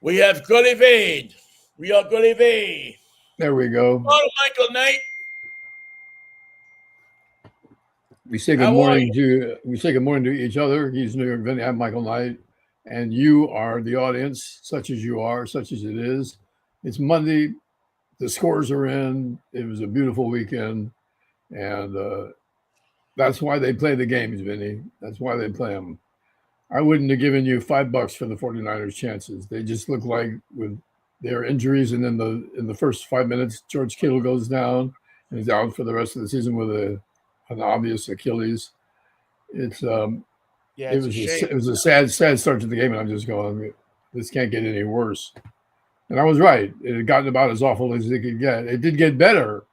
We have Gulliver. We are Gulliver. There we go. Hello, Michael Knight. We say good How are morning you? to each other. He's New York Vinnie. I'm Michael Knight, and you are the audience, such as you are, such as it is. It's Monday. The scores are in. It was a beautiful weekend, and that's why they play the games, Vinny. That's why they play them. I wouldn't have given you $5 for the 49ers chances. They just look like with their injuries, and then in the first 5 minutes, George Kittle goes down and is out for the rest of the season with an obvious Achilles. It's Yeah, it's a shame. it was a sad start to the game, and I'm just going, this can't get any worse. And I was right. It had gotten about as awful as it could get. It did get better,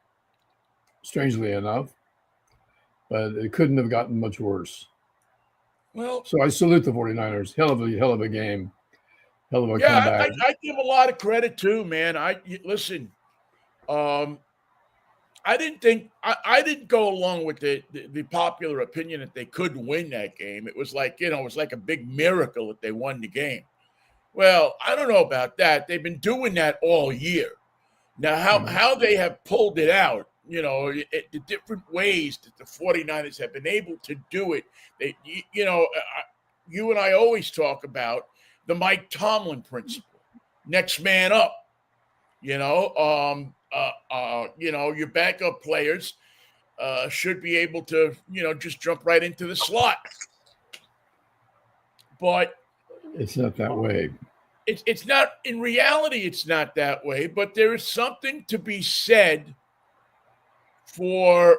strangely enough, but it couldn't have gotten much worse. Well, So I salute the 49ers. Hell of a game. Hell of a yeah, comeback. I give a lot of credit too, man. Listen. Um, I didn't go along with the popular opinion that they couldn't win that game. It was like it was like a big miracle that they won the game. Well, I don't know about that. They've been doing that all year. Now, how they have pulled it out, the different ways that the 49ers have been able to do it. You and I always talk about the Mike Tomlin principle: next man up. Your backup players should be able to, just jump right into the slot. But it's not that way. It's not, in reality, it's not that way. But there is something to be said for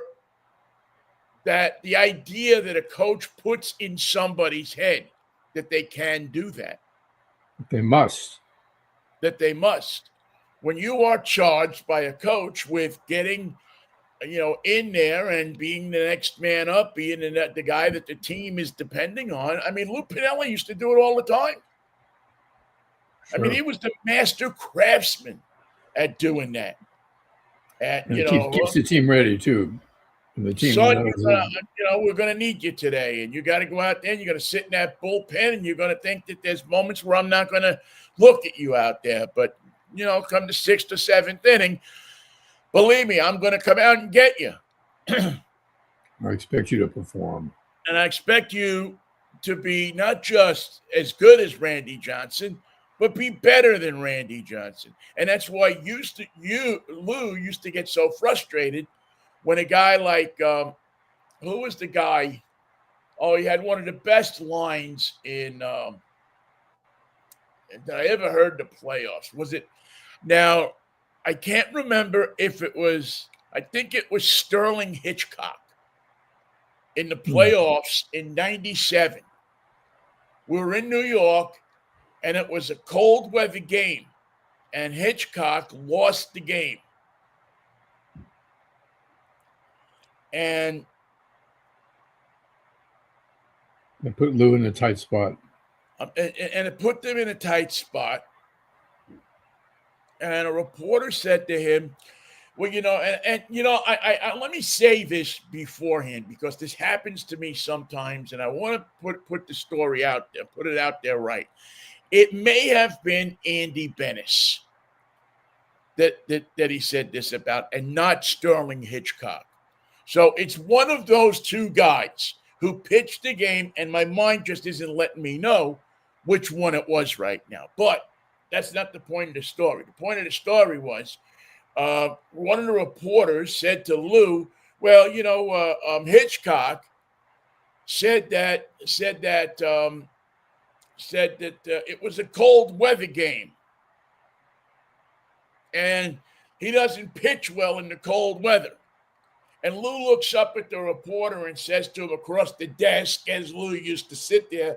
that, the idea that a coach puts in somebody's head that they can do that. They must. That they must. When you are charged by a coach with getting, in there and being the next man up, being the guy that the team is depending on. I mean, Lou Pinella used to do it all the time. Sure. I mean, he was the master craftsman at doing that. Keeps the team ready too. The team, son, we're going to need you today, and you got to go out there and you're going to sit in that bullpen, and you're going to think that there's moments where I'm not going to look at you out there, but come the 6th or 7th inning, believe me, I'm going to come out and get you. I expect you to perform. And I expect you to be not just as good as Randy Johnson, but be better than Randy Johnson. And that's why Lou used to get so frustrated when a guy like, who was the guy? Oh, he had one of the best lines in that I ever heard the playoffs. Was it? Now, I can't remember if it was, I think it was Sterling Hitchcock in the playoffs in 97. We were in New York, and it was a cold weather game, and Hitchcock lost the game. And they put Lou in a tight spot. And it put them in a tight spot. And a reporter said to him, well, I let me say this beforehand, because this happens to me sometimes, and I want to put the story out there, put it out there right. It may have been Andy Bennis that he said this about, and not Sterling Hitchcock. So it's one of those two guys who pitched the game, and my mind just isn't letting me know which one it was right now. But that's not the point of the story. The point of the story was one of the reporters said to Lou, well, Hitchcock said that it was a cold weather game, and he doesn't pitch well in the cold weather. And Lou looks up at the reporter and says to him across the desk, as Lou used to sit there,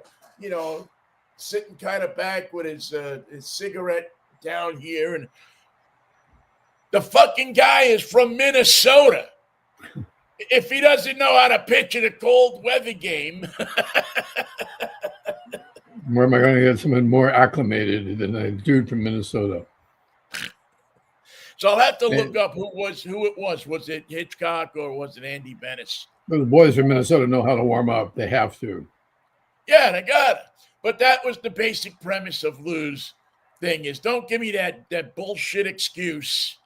sitting kind of back with his cigarette down here, and the fucking guy is from Minnesota. If he doesn't know how to pitch in a cold weather game, where am I going to get someone more acclimated than a dude from Minnesota? So I'll have to look up who it was. Was it Hitchcock or was it Andy Bennis? Well, the boys from Minnesota know how to warm up. They have to. Yeah, they got it. But that was the basic premise of Lou's thing is don't give me that bullshit excuse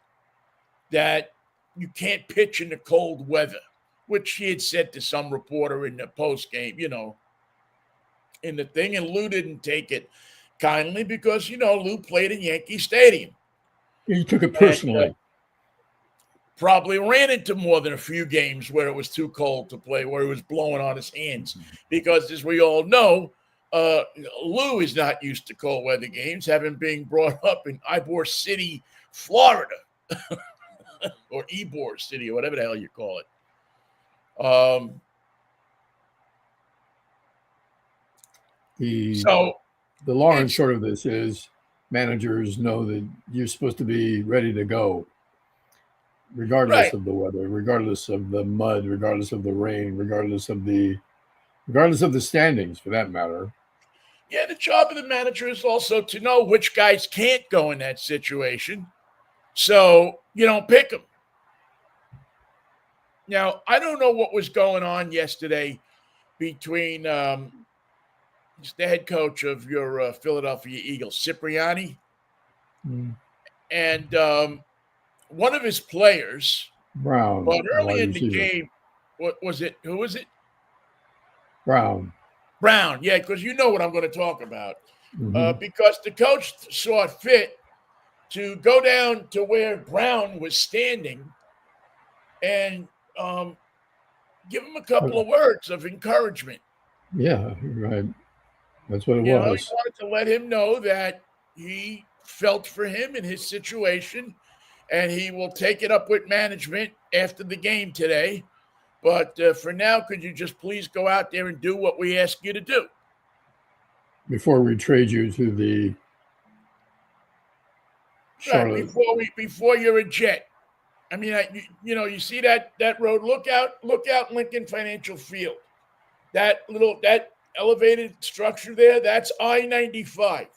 that you can't pitch in the cold weather, which he had said to some reporter in the post game, in the thing. And Lou didn't take it kindly because, Lou played in Yankee Stadium. He took it And, personally. probably ran into more than a few games where it was too cold to play, where he was blowing on his hands. Because as we all know, Lou is not used to cold weather games, having been brought up in Ybor City, Florida, or Ybor City, or whatever the hell you call it. The long and short of this is managers know that you're supposed to be ready to go, regardless of the weather, regardless of the mud, regardless of the rain, regardless of the standings, for that matter. Yeah, the job of the manager is also to know which guys can't go in that situation, so you don't pick them. Now, I don't know what was going on yesterday between the head coach of your Philadelphia Eagles, Cipriani, and one of his players, Brown. but early in the game, what was it? Who was it? Brown, yeah, because you know what I'm going to talk about. Because the coach saw it fit to go down to where Brown was standing and give him a couple of words of encouragement. Yeah, right. That's what it was. He wanted to let him know that he felt for him in his situation, and he will take it up with management after the game today. But for now, could you just please go out there and do what we ask you to do? Before we trade you to the Charlotte. Right, before you're a Jet. I mean, you see that road. Look out, Lincoln Financial Field. That elevated structure there, that's I-95.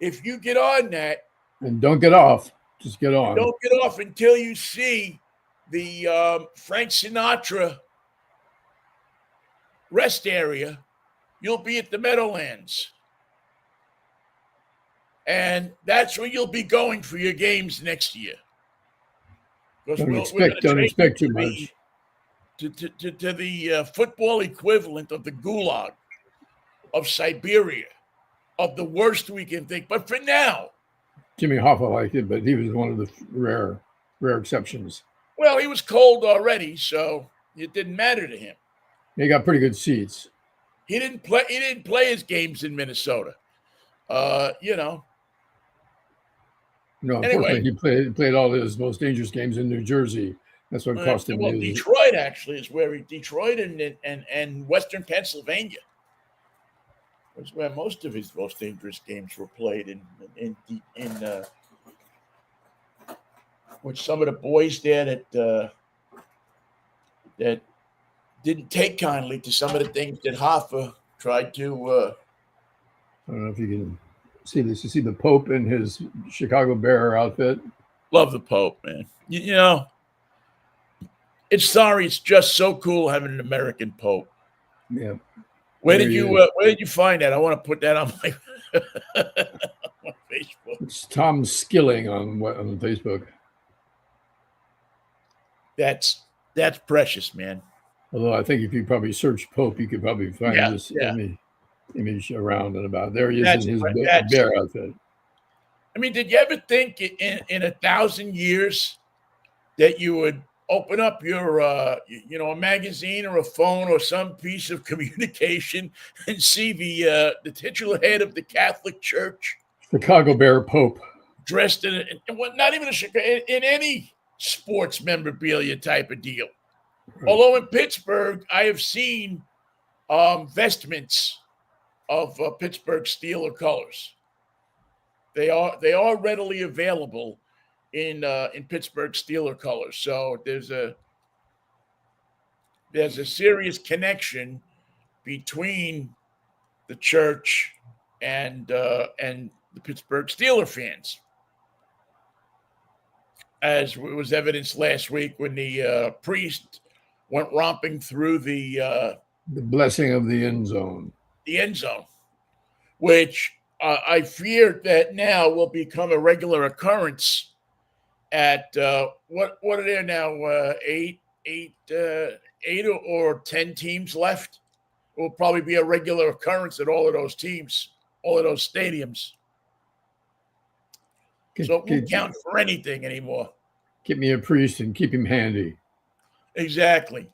If you get on that, and don't get off, just get on. Don't get off until you see the Frank Sinatra rest area. You'll be at the Meadowlands. And that's where you'll be going for your games next year. Don't expect too much. To the football equivalent of the Gulag, of Siberia, of the worst we can think. But for now, Jimmy Hoffa liked it, but he was one of the rare exceptions. Well, he was cold already, so it didn't matter to him. He got pretty good seats. He didn't play his games in Minnesota. No, unfortunately, he played all his most dangerous games in New Jersey. That's what cost him. Well, Detroit actually is where Detroit and Western Pennsylvania was where most of his most dangerous games were played in with some of the boys there that didn't take kindly to some of the things that Hoffa tried to. I don't know if you can see this. You see the Pope in his Chicago Bear outfit. Love the Pope, man. It's just so cool having an American Pope. Yeah. Where did you find that? I want to put that on my, on Facebook. It's Tom Skilling on Facebook. That's precious, man. Although I think if you probably search Pope, you could probably find this image around and about. There he is in his bear outfit. I mean, did you ever think in 1,000 years that you would open up your, a magazine or a phone or some piece of communication and see the titular head of the Catholic Church, Chicago Bear Pope, dressed in not even in any sports memorabilia type of deal? Right. Although in Pittsburgh, I have seen vestments of Pittsburgh Steeler colors. They are readily available in Pittsburgh Steeler colors. So there's a serious connection between the church and the Pittsburgh Steeler fans, as was evidenced last week when the priest went romping through the blessing of the end zone. The end zone. which I fear that now will become a regular occurrence at what are there now? Eight or 10 teams left. It will probably be a regular occurrence at all of those teams, all of those stadiums. So it won't count for anything anymore. Get me a priest and keep him handy. Exactly.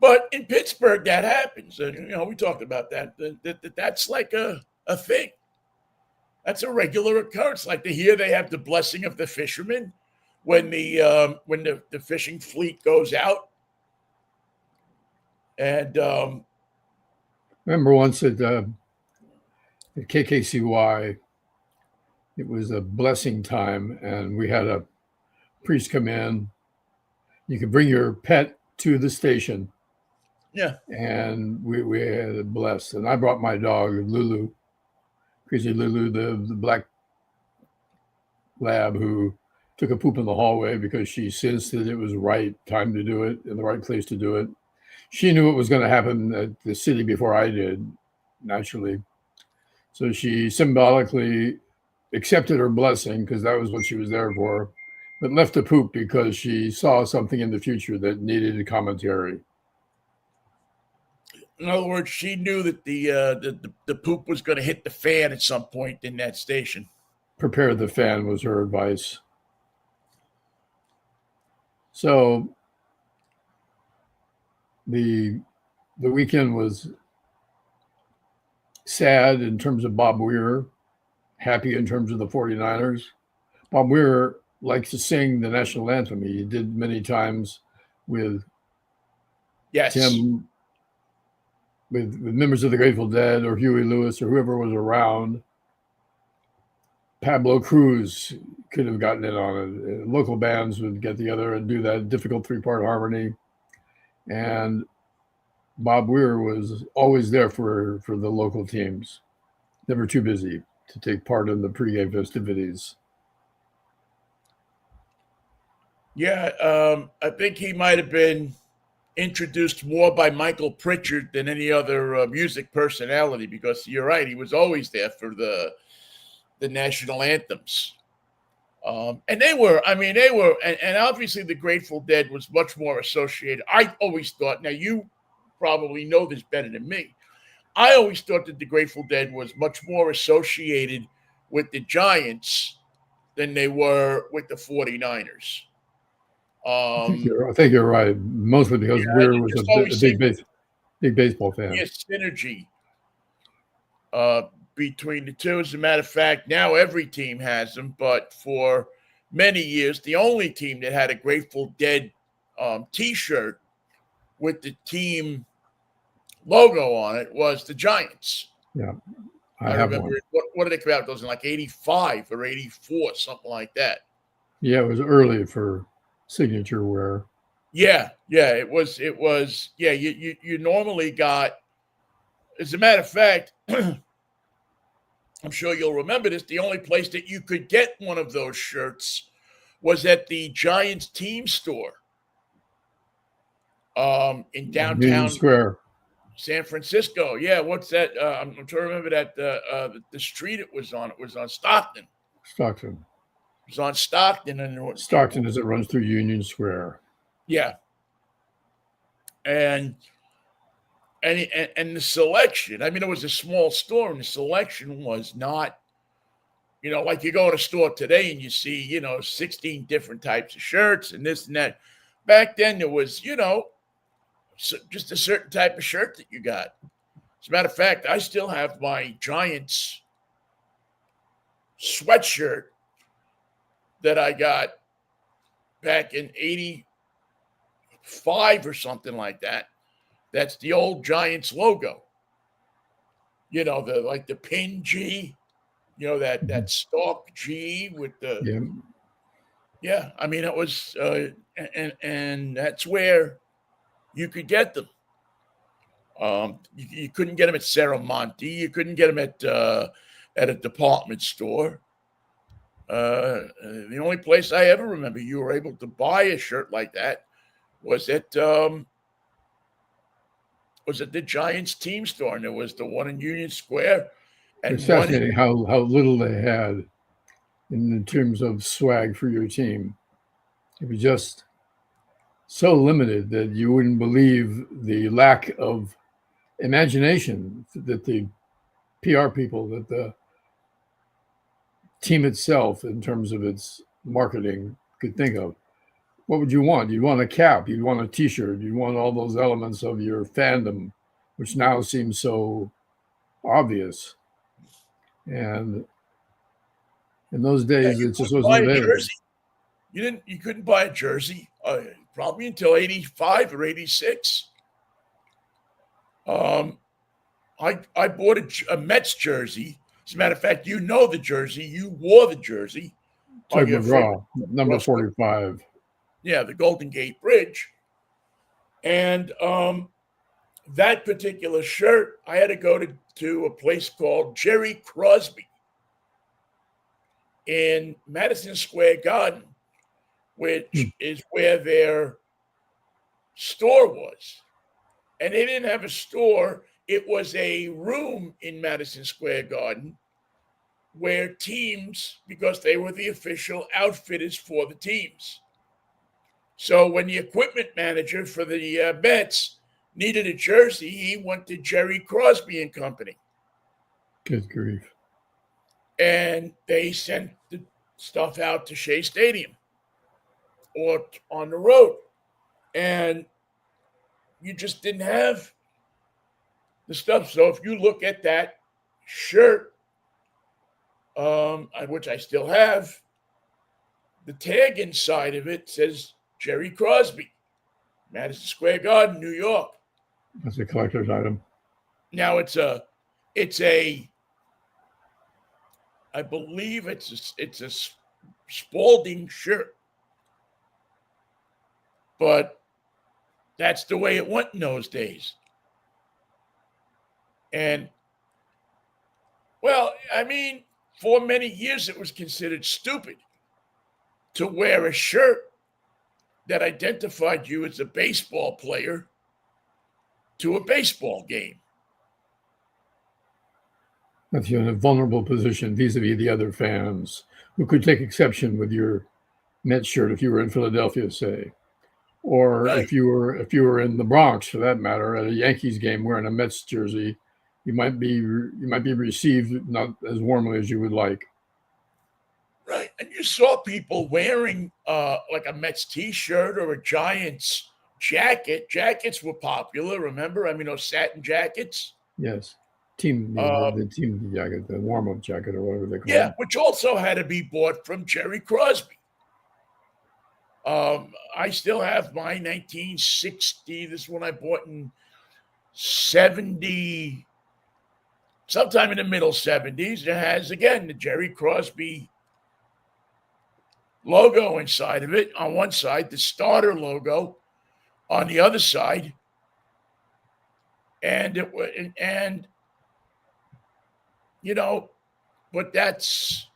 But in Pittsburgh, that happens. We talked about that. That's like a thing. That's a regular occurrence. Like here, they have the blessing of the fishermen when the fishing fleet goes out. And remember once at KKCY, it was a blessing time, and we had a priest come in. You could bring your pet to the station. Yeah. And we had it blessed. And I brought my dog, Lulu, Crazy Lulu, the black lab who took a poop in the hallway because she sensed that it was the right time to do it and the right place to do it. She knew what was going to happen at the city before I did, naturally. So she symbolically accepted her blessing because that was what she was there for, but left the poop because she saw something in the future that needed a commentary. In other words, she knew that the poop was going to hit the fan at some point in that station. Prepare the fan was her advice. So the weekend was sad in terms of Bob Weir, happy in terms of the 49ers. Bob Weir likes to sing the national anthem. He did many times with Tim, with members of the Grateful Dead or Huey Lewis or whoever was around. Pablo Cruz could have gotten in on it. Local bands would get together and do that difficult 3-part harmony. And Bob Weir was always there for the local teams, never too busy to take part in the pregame festivities. Yeah, I think he might have been introduced more by Michael Pritchard than any other music personality, because you're right, he was always there for the national anthems. And they were, and obviously the Grateful Dead was much more associated. I always thought, now you probably know this better than me, I always thought that the Grateful Dead was much more associated with the Giants than they were with the 49ers. I think you're right, mostly because Weir was a big baseball fan. Yes, synergy between the two. As a matter of fact, now every team has them, but for many years, the only team that had a Grateful Dead T-shirt with the team logo on it was the Giants. Yeah, I remember. What did they come out? Those in like 85 or 84, something like that. Yeah, it was early for signature wear. Yeah, it was. Yeah, you normally got. As a matter of fact, I'm sure you'll remember this. The only place that you could get one of those shirts was at the Giants team store in downtown Union Square, San Francisco. Yeah, what's that? I'm trying to remember that the street it was on. It was on Stockton. Stockton. It was on Stockton, and Stockton as it runs through Union Square. Yeah, and the selection. I mean, it was a small store, and the selection was not, like you go to a store today and you see, 16 different types of shirts and this and that. Back then, there was, just a certain type of shirt that you got. As a matter of fact, I still have my Giants sweatshirt that I got back in 85 or something like that. That's the old Giants logo. The pin G, that stalk G with the. Yeah, I mean, it was, and that's where you could get them. You couldn't get them at Saramonte. You couldn't get them at a department store. The only place I ever remember you were able to buy a shirt like that was at the Giants team store, and there was the one in Union Square, It's and won it. fascinating how little they had in terms of swag for your team. It was just so limited that you wouldn't believe the lack of imagination that the PR people, that the team itself, in terms of its marketing, could think of. What would you want? You'd want a cap, you'd want a T-shirt, you'd want all those elements of your fandom, which now seems so obvious. And in those Yeah, days, you it just couldn't buy wasn't a there. jersey. You couldn't buy a jersey probably until 85 or 86. Um, I bought a Mets jersey. As a matter of fact, you know the jersey. You wore the jersey on Tug your first McGraw, number cross, 45. yeah, the Golden Gate Bridge. And that particular shirt, I had to go to a place called Jerry Crosby in Madison Square Garden, Hmm. which is where their store was. And they didn't have a store, it was a room in Madison Square Garden where teams, because they were the official outfitters for the teams. So when the equipment manager for the Mets needed a jersey, he went to Jerry Crosby and Company. Good grief. And they sent the stuff out to Shea Stadium or on the road. And you just didn't have the stuff. So if you look at that shirt, which I still have, the tag inside of it says Jerry Crosby, Madison Square Garden, New York. That's a collector's item. Now I believe it's a Spalding shirt, but that's the way it went in those days. And well, I mean, for many years it was considered stupid to wear a shirt that identified you as a baseball player to a baseball game. That's you in a vulnerable position vis-a-vis the other fans who could take exception with your Mets shirt if you were in Philadelphia, say, or Right. if you were in the Bronx, for that matter, at a Yankees game wearing a Mets jersey, you might be received not as warmly as you would like. Right. And you saw people wearing like a Mets t-shirt or a Giants jacket. Jackets were popular, remember? I mean, those satin jackets. Yes, team the team jacket, the warm-up jacket, or whatever they call Yeah, it. which also had to be bought from Jerry Crosby. I still have my 1960. This one I bought in 70, sometime in the middle 70s. It has, again, the Jerry Crosby logo inside of it. On one side, the starter logo. On the other side, and you know, but that's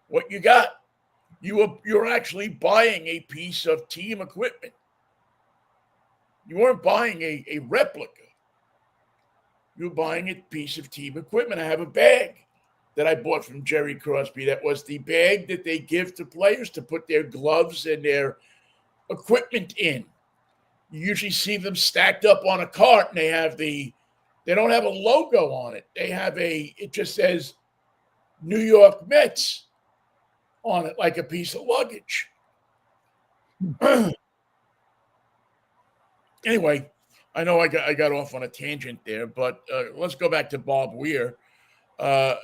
what you got. You're actually buying a piece of team equipment. You weren't buying a replica. You're buying a piece of team equipment. I have a bag that I bought from Jerry Crosby. That was the bag that they give to players to put their gloves and their equipment in. You usually see them stacked up on a cart, and they don't have a logo on it. It just says New York Mets on it, like a piece of luggage. Anyway, I know I got off on a tangent there, but let's go back to Bob Weir. Uh,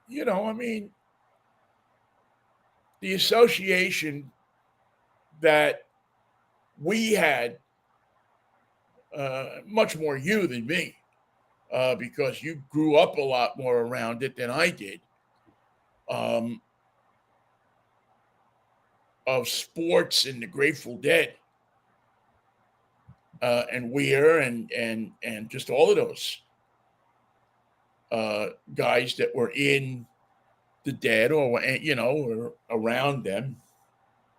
I mean, the association that we had, much more you than me, because you grew up a lot more around it than I did, of sports and the Grateful Dead, and Weir and just all of those guys that were in the Dead or around them,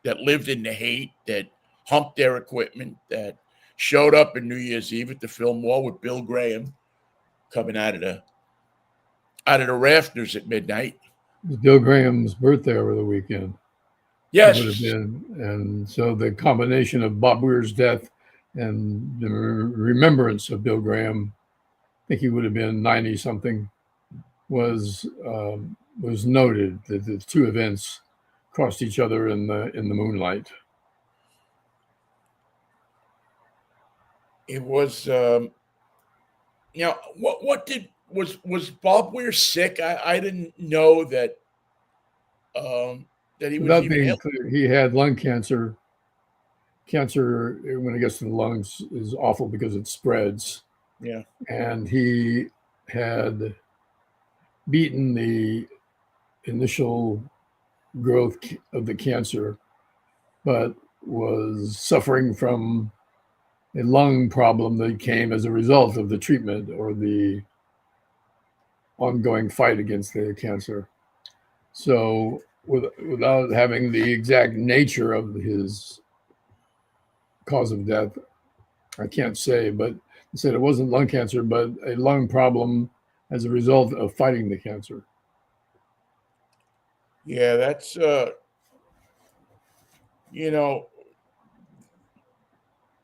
that lived in the hate, that humped their equipment, that showed up in New Year's Eve at the Fillmore with Bill Graham, coming out of the rafters at midnight. It was Bill Graham's birthday over the weekend. It would have Yes. been, and so the combination of Bob Weir's death and the remembrance of Bill Graham, I think he would have been 90 something, was noted that the two events crossed each other in the moonlight. It was, was Bob Weir sick? I didn't know that that he was Without even being ill. clear, he had lung cancer. Cancer, when it gets to the lungs, is awful because it spreads. Yeah. And he had beaten the initial growth of the cancer, but was suffering from a lung problem that came as a result of the treatment or the ongoing fight against the cancer. So, without having the exact nature of his cause of death, I can't say, but he said it wasn't lung cancer, but a lung problem as a result of fighting the cancer. Yeah, that's you know,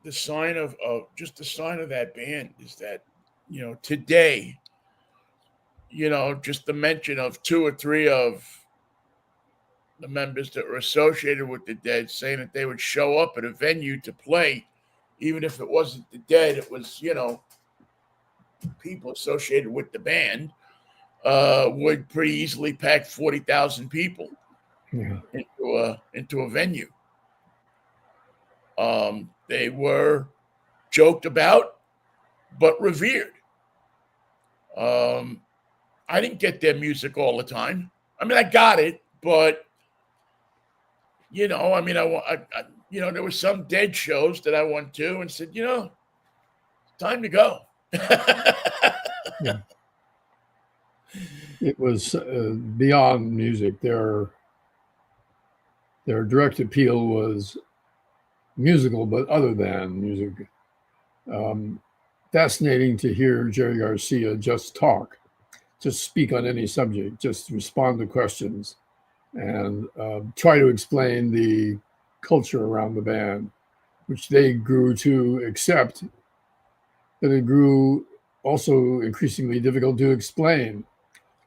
the sign of just the sign of that band is that, today, just the mention of two or three of the members that were associated with the Dead saying that they would show up at a venue to play, even if it wasn't the Dead, it was, people associated with the band, would pretty easily pack 40,000 people Yeah. into a venue. They were joked about, but revered. I didn't get their music all the time. I mean, I got it, but there were some Dead shows that I went to and said, time to go. Yeah. It was beyond music. Their direct appeal was musical, but other than music. Fascinating to hear Jerry Garcia just talk, just speak on any subject, just respond to questions, and try to explain the culture around the band, which they grew to accept, but it grew also increasingly difficult to explain.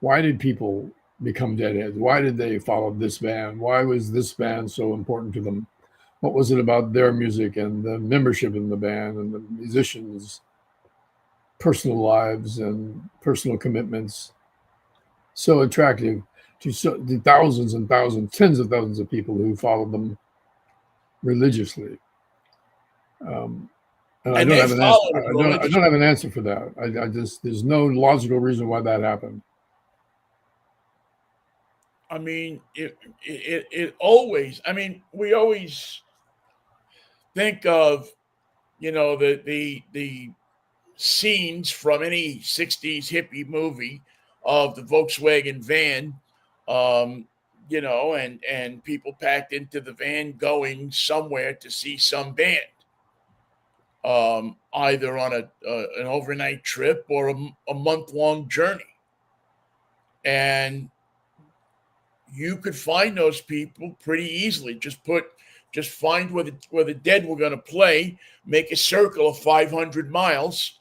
Why did people become Deadheads? Why did they follow this band? Why was this band so important to them? What was it about their music and the membership in the band and the musicians' personal lives and personal commitments so attractive to the thousands and thousands, tens of thousands of people who followed them religiously? And I And don't they have an answer. followed him I religiously. don't have an answer for that. I just, there's no logical reason why that happened. I mean, it always, I mean, we always think of, the scenes from any 60s hippie movie of the Volkswagen van, and people packed into the van going somewhere to see some band, either on an overnight trip or a month-long journey. And you could find those people pretty easily. Just find where the Dead were going to play, make a circle of 500 miles,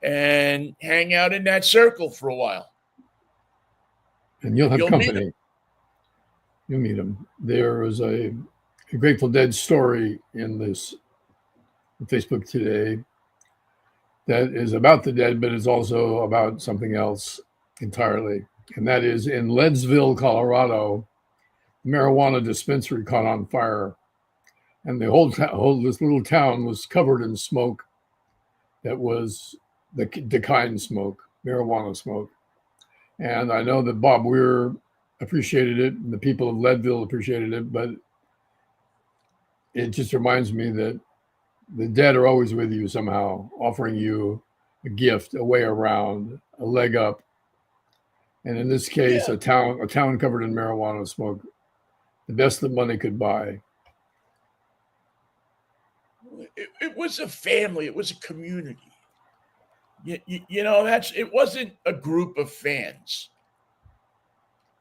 and hang out in that circle for a while. And you'll have You'll meet company. You'll meet them. There was a Grateful Dead story in this Facebook today that is about the Dead, but is also about something else entirely. And that is in Leadsville, Colorado, marijuana dispensary caught on fire. And the whole this little town was covered in smoke that was the kind smoke, marijuana smoke. And I know that Bob Weir appreciated it, and the people of Leadville appreciated it, but it just reminds me that the Dead are always with you somehow, offering you a gift, a way around, a leg up. And in this case, Yeah. a town covered in marijuana smoke, the best that money could buy. It was a family. It was a community. it wasn't a group of fans.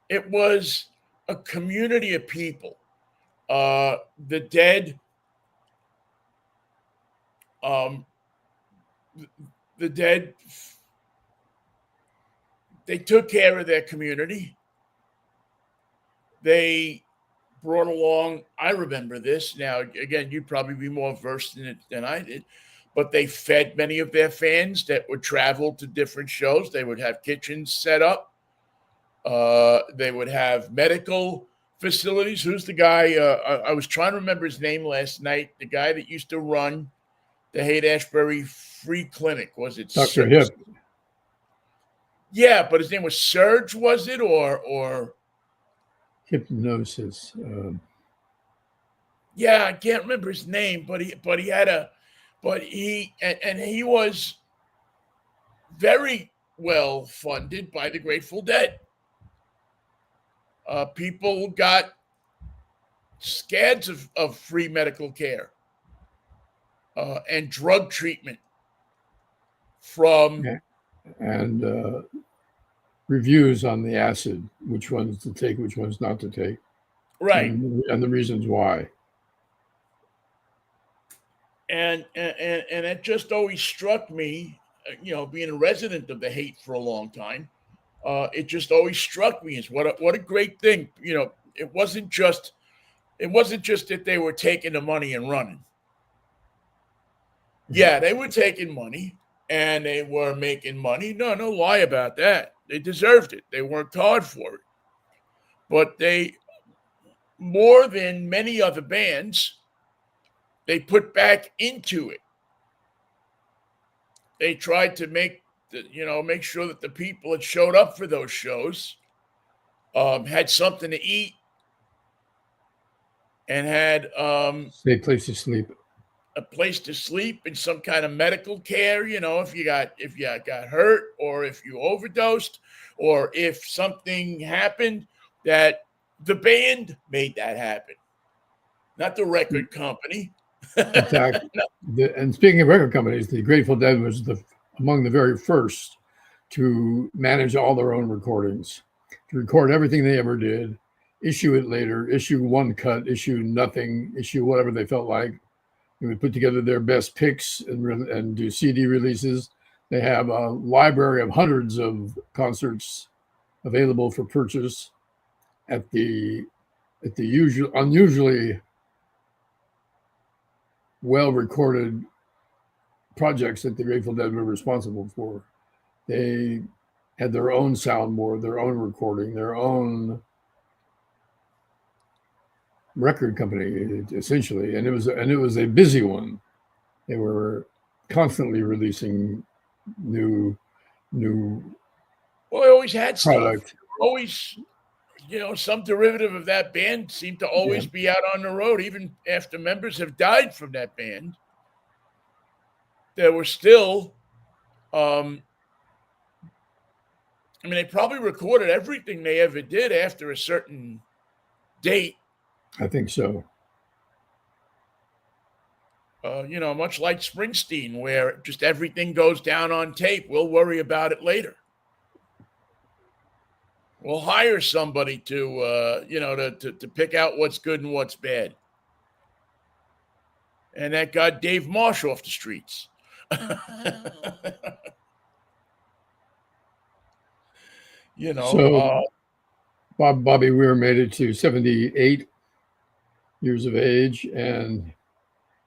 It was a community of people. The Dead, um, the Dead, they took care of their community. They brought along. I remember this now. Again, you'd probably be more versed in it than I did, but they fed many of their fans that would travel to different shows. They would have kitchens set up. They would have medical facilities. Who's the guy? I was trying to remember his name last night. The guy that used to run the Haight Ashbury Free Clinic. Was it Dr. Hip. Yeah, but his name was Serge, was it? Or Hypnosis. Yeah, I can't remember his name, but he had a but he and he was very well funded by the Grateful Dead. People got scads of free medical care and drug treatment from Yeah. And reviews on the acid, which ones to take, which ones not to take, right. and the reasons why. And it just always struck me, being a resident of the Haight for a long time. It just always struck me as what a great thing. It wasn't just that they were taking the money and running. Yeah, they were taking money and they were making money. No lie about that. They deserved it. They worked hard for it. But they, more than many other bands, they put back into it. They tried to make sure that the people that showed up for those shows had something to eat and had Safe place to sleep. a place to sleep and some kind of medical care. If you got hurt or if you overdosed or if something happened, that the band made that happen, not the record company. In fact, and speaking of record companies, the Grateful Dead was among the very first to manage all their own recordings, to record everything they ever did, issue it later, issue one cut, issue nothing, issue whatever they felt like. They would put together their best picks and do CD releases. They have a library of hundreds of concerts available for purchase at the unusually well-recorded projects that the Grateful Dead were responsible for. They had their own soundboard, their own recording, their own record company, essentially, and it was a busy one. They were constantly releasing new Well, they always had product. stuff. Always, some derivative of that band seemed to always be out on the road, even after members have died from that band. There were still, they probably recorded everything they ever did after a certain date. I think so. Much like Springsteen, where just everything goes down on tape. We'll worry about it later. We'll hire somebody to pick out what's good and what's bad. And that got Dave Marsh off the streets. So Bobby Weir made it to 78 years of age, and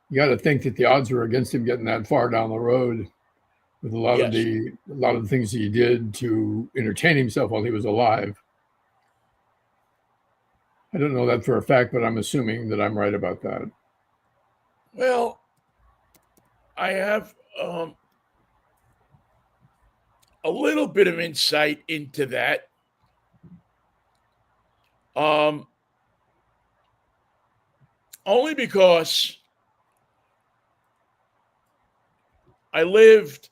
you got to think that the odds were against him getting that far down the road with a lot of the things he did to entertain himself while he was alive. I don't know that for a fact, but I'm assuming that I'm right about that. Well, I have a little bit of insight into that. Only because I lived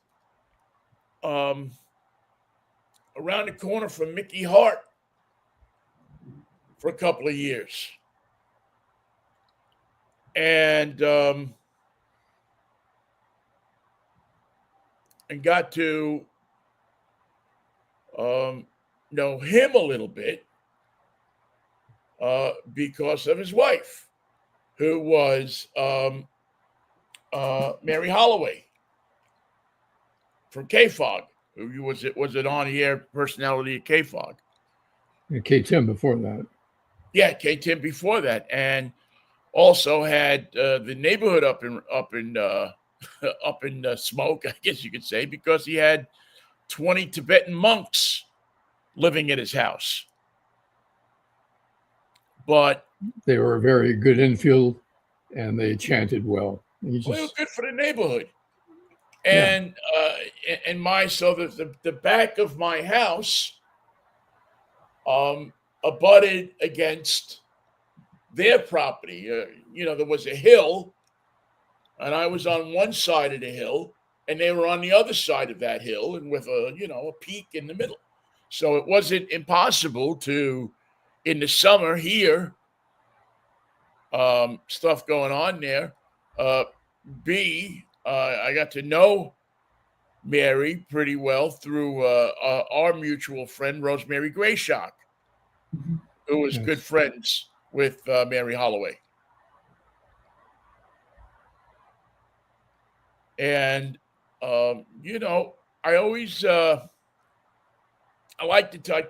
around the corner from Mickey Hart for a couple of years. And and got to know him a little bit because of his wife, who was Mary Holloway from KFOG, who was an on-air personality at KFOG. And K Tim before that. Yeah, K Tim before that, and also had the neighborhood up in up in smoke, I guess you could say, because he had 20 Tibetan monks living at his house. But they were a very good infield, and they chanted well. They were good for the neighborhood. And so the back of my house abutted against their property. There was a hill, and I was on one side of the hill, and they were on the other side of that hill, and with a peak in the middle. So it wasn't impossible to, in the summer, hear stuff going on there. I got to know Mary pretty well through our mutual friend, Rosemary Grayshock, who was good friends with Mary Holloway. And, I always, I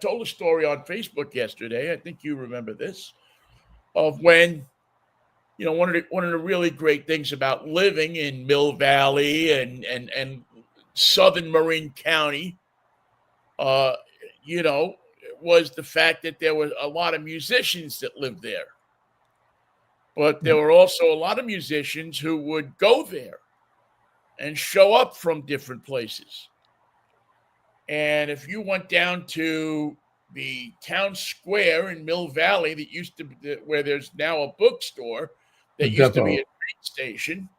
told a story on Facebook yesterday. I think you remember this, of when, one of the really great things about living in Mill Valley and Southern Marin County, was the fact that there were a lot of musicians that lived there. But there were also a lot of musicians who would go there and show up from different places. And if you went down to the town square in Mill Valley that used to be, where there's now a bookstore, that used to be a train station,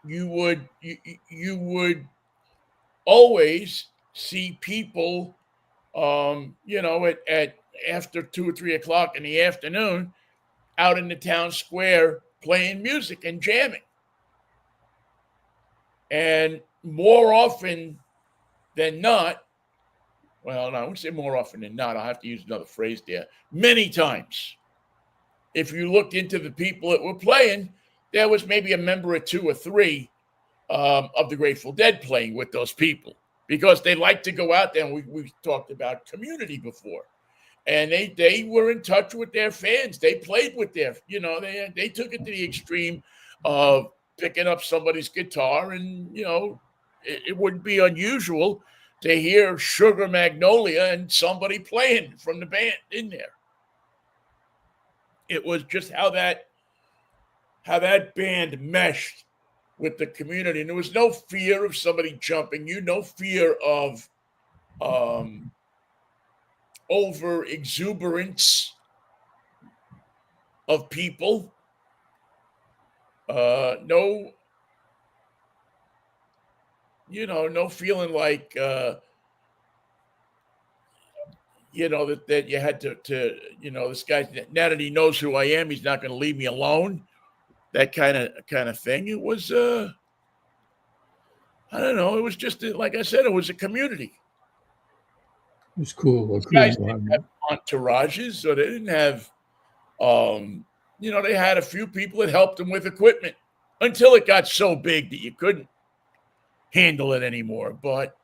you would always see people, at after 2 or 3 o'clock in the afternoon, out in the town square playing music and jamming. And more often than not, well, no, I wouldn't say more often than not. I'll have to use another phrase there. Many times, if you looked into the people that were playing, there was maybe a member or 2 or 3 of the Grateful Dead playing with those people, because they like to go out there. And we talked about community before. And they were in touch with their fans. They played with their, they took it to the extreme of picking up somebody's guitar. And, it wouldn't be unusual to hear Sugar Magnolia and somebody playing from the band in there. It was just how that band meshed with the community. And there was no fear of somebody jumping you, no fear of over exuberance of people. No feeling like, that you had to this guy, now that he knows who I am, he's not going to leave me alone. That kind of thing. It was, I don't know. It was just, like I said, it was a community. It was cool. These guys didn't have entourages, so they didn't have, they had a few people that helped them with equipment until it got so big that you couldn't handle it anymore. But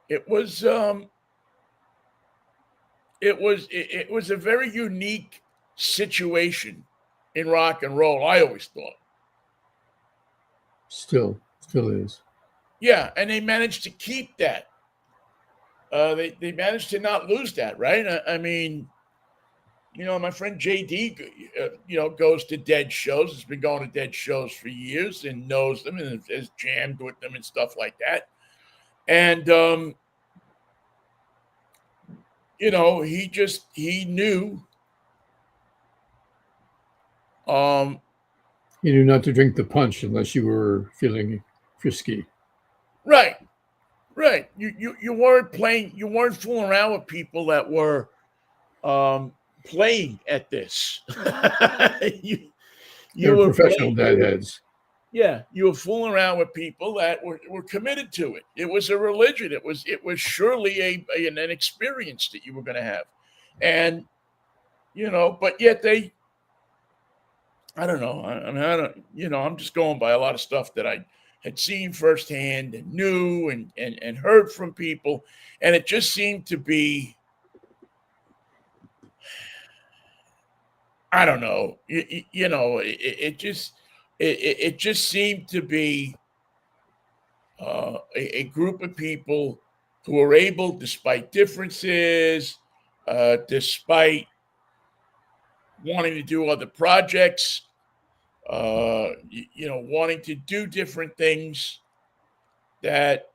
it was a very unique situation in rock and roll, I always thought. Still is. Yeah, and they managed to keep that. They managed to not lose that, right? I mean, my friend JD, goes to Dead shows. Has been going to Dead shows for years and knows them and has jammed with them and stuff like that. And, he knew. You knew not to drink the punch unless you were feeling frisky. Right. You weren't playing. You weren't fooling around with people that were playing at this. you were professional deadheads. Yeah, you were fooling around with people that were committed to it. It was a religion. It was surely an experience that you were going to have, and but yet they, I don't know. I mean, I don't. I'm just going by a lot of stuff that I had seen firsthand and knew and heard from people, and it just seemed to be, I don't know. It just seemed to be a group of people who are able, despite differences, despite wanting to do other projects, wanting to do different things, that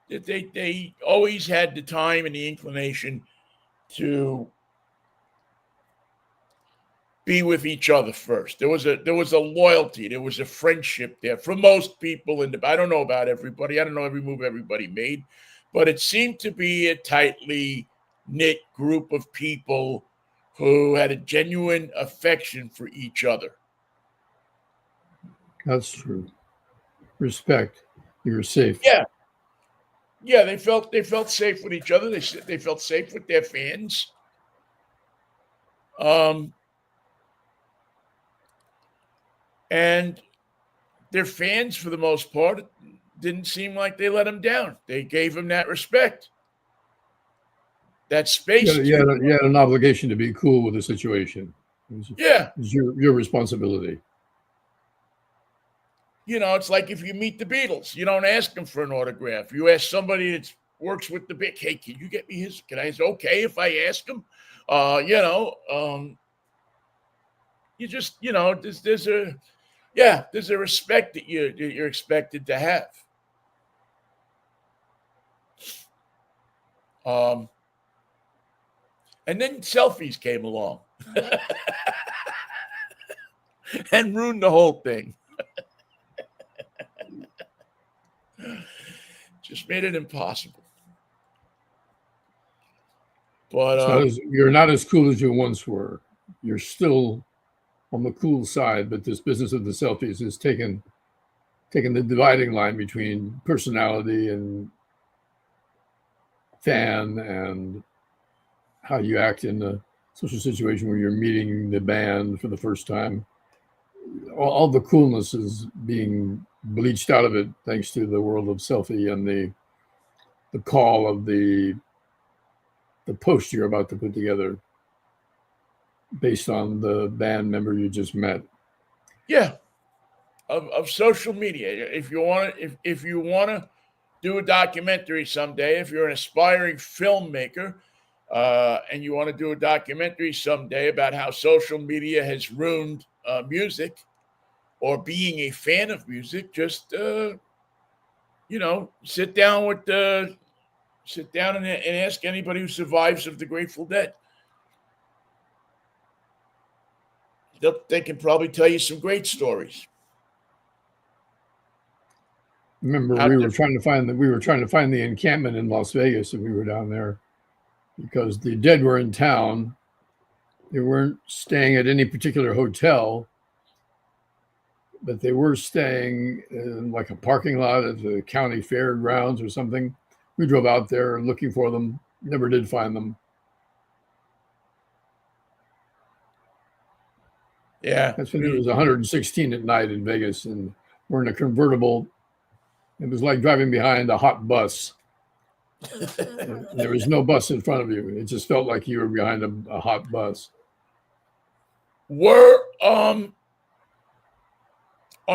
they always had the time and the inclination to be with each other first. There was a loyalty, there was a friendship there for most people. And I don't know about everybody. I don't know every move everybody made, but it seemed to be a tightly knit group of people who had a genuine affection for each other. That's true. Respect. You're safe. Yeah, yeah. They felt safe with each other. They felt safe with their fans. Um, and their fans, for the most part, didn't seem like they let them down. They gave him that respect, that You space had, you, to. had, you had an obligation to be cool with the situation. Yeah, It's your responsibility. it's like if you meet the Beatles, you don't ask them for an autograph. You ask somebody that works with the big. Hey, can you get me his? Can I? Is it okay if I ask him? Uh, you know, um, you just, there's a respect that you're expected to have. Um, and then selfies came along and ruined the whole thing. Just made it impossible. But You're not as cool as you once were. You're still on the cool side, but this business of the selfies has taken the dividing line between personality and fan and how you act in a social situation where you're meeting the band for the first time. All the coolness is being bleached out of it thanks to the world of selfie and the call of the post you're about to put together based on the band member you just met. yeah, of social media. If you want to do a documentary someday, if you're an aspiring filmmaker, and you want to do a documentary someday about how social media has ruined music, or being a fan of music, just sit down and ask anybody who survives of the Grateful Dead. They can probably tell you some great stories. Remember, How we were trying to find the encampment in Las Vegas, and we were down there because the Dead were in town. They weren't staying at any particular hotel, but they were staying in like a parking lot at the county fairgrounds or something. We drove out there looking for them, never did find them. Yeah, That's when it was 116 at night in Vegas, and we're in a convertible. It was like driving behind a hot bus. And there was no bus in front of you. It just felt like you were behind a hot bus. Were Are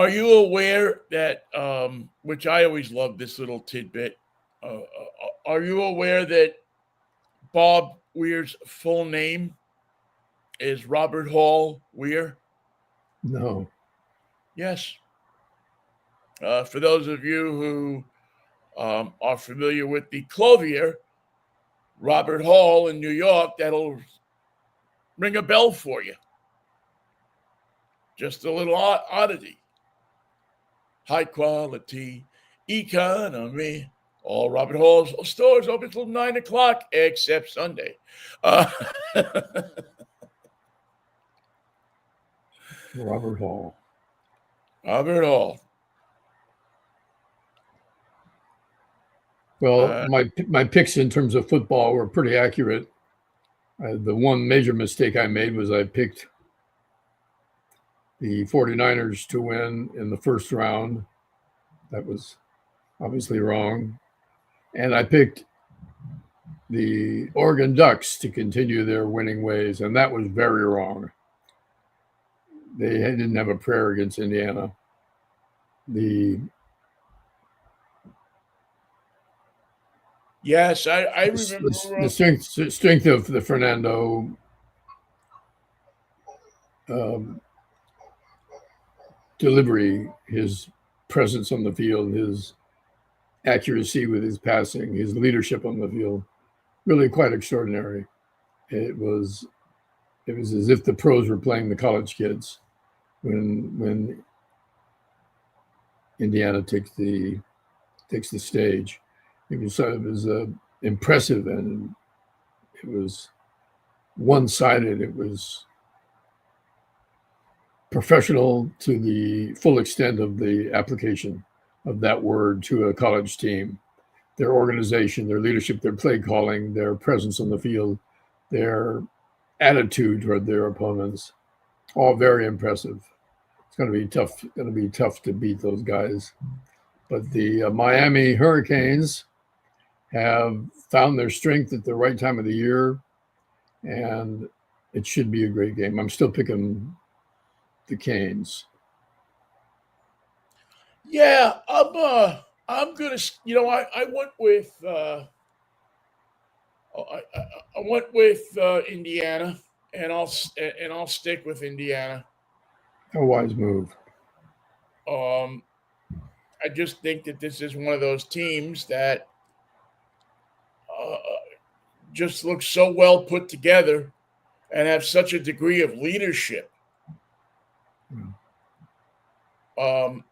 you aware that, which I always love this little tidbit? Are you aware that Bob Weir's full name is Robert Hall Weir? No. Yes. For those of you who are familiar with the Clothier, Robert Hall in New York, that'll ring a bell for you. Just a little oddity. High quality economy. All Robert Hall's stores open till 9 o'clock, except Sunday. Robert Hall. Robert Hall. Well, my picks in terms of football were pretty accurate. The one major mistake I made was I picked the 49ers to win in the first round. That was obviously wrong. And I picked the Oregon Ducks to continue their winning ways, and that was very wrong. They didn't have a prayer against Indiana. Yes, I remember the strength of the Fernando delivery, his presence on the field, his accuracy with his passing, his leadership on the field, really quite extraordinary. It was as if the pros were playing the college kids when Indiana takes the stage. It was impressive, and it was one-sided. It was professional to the full extent of the application of that word to a college team. Their organization, their leadership, their play calling, their presence on the field, their attitude toward their opponents, all very impressive. It's going to be tough. Going to be tough to beat those guys. But the Miami Hurricanes have found their strength at the right time of the year, and it should be a great game. I'm still picking the Canes. Yeah, I'm gonna. I went with I went with Indiana, and I'll stick with Indiana. A wise move. I just think that this is one of those teams that just looks so well put together and have such a degree of leadership. On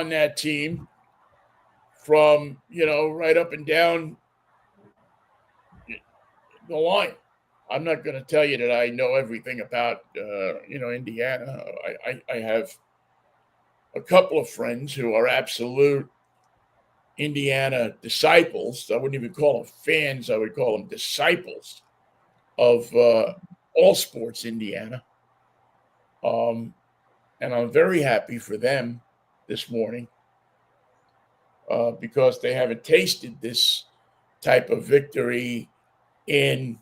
that team, from right up and down the line. I'm not going to tell you that I know everything about Indiana. I have a couple of friends who are absolute Indiana disciples. I wouldn't even call them fans. I would call them disciples of all sports Indiana. And I'm very happy for them this morning because they haven't tasted this type of victory in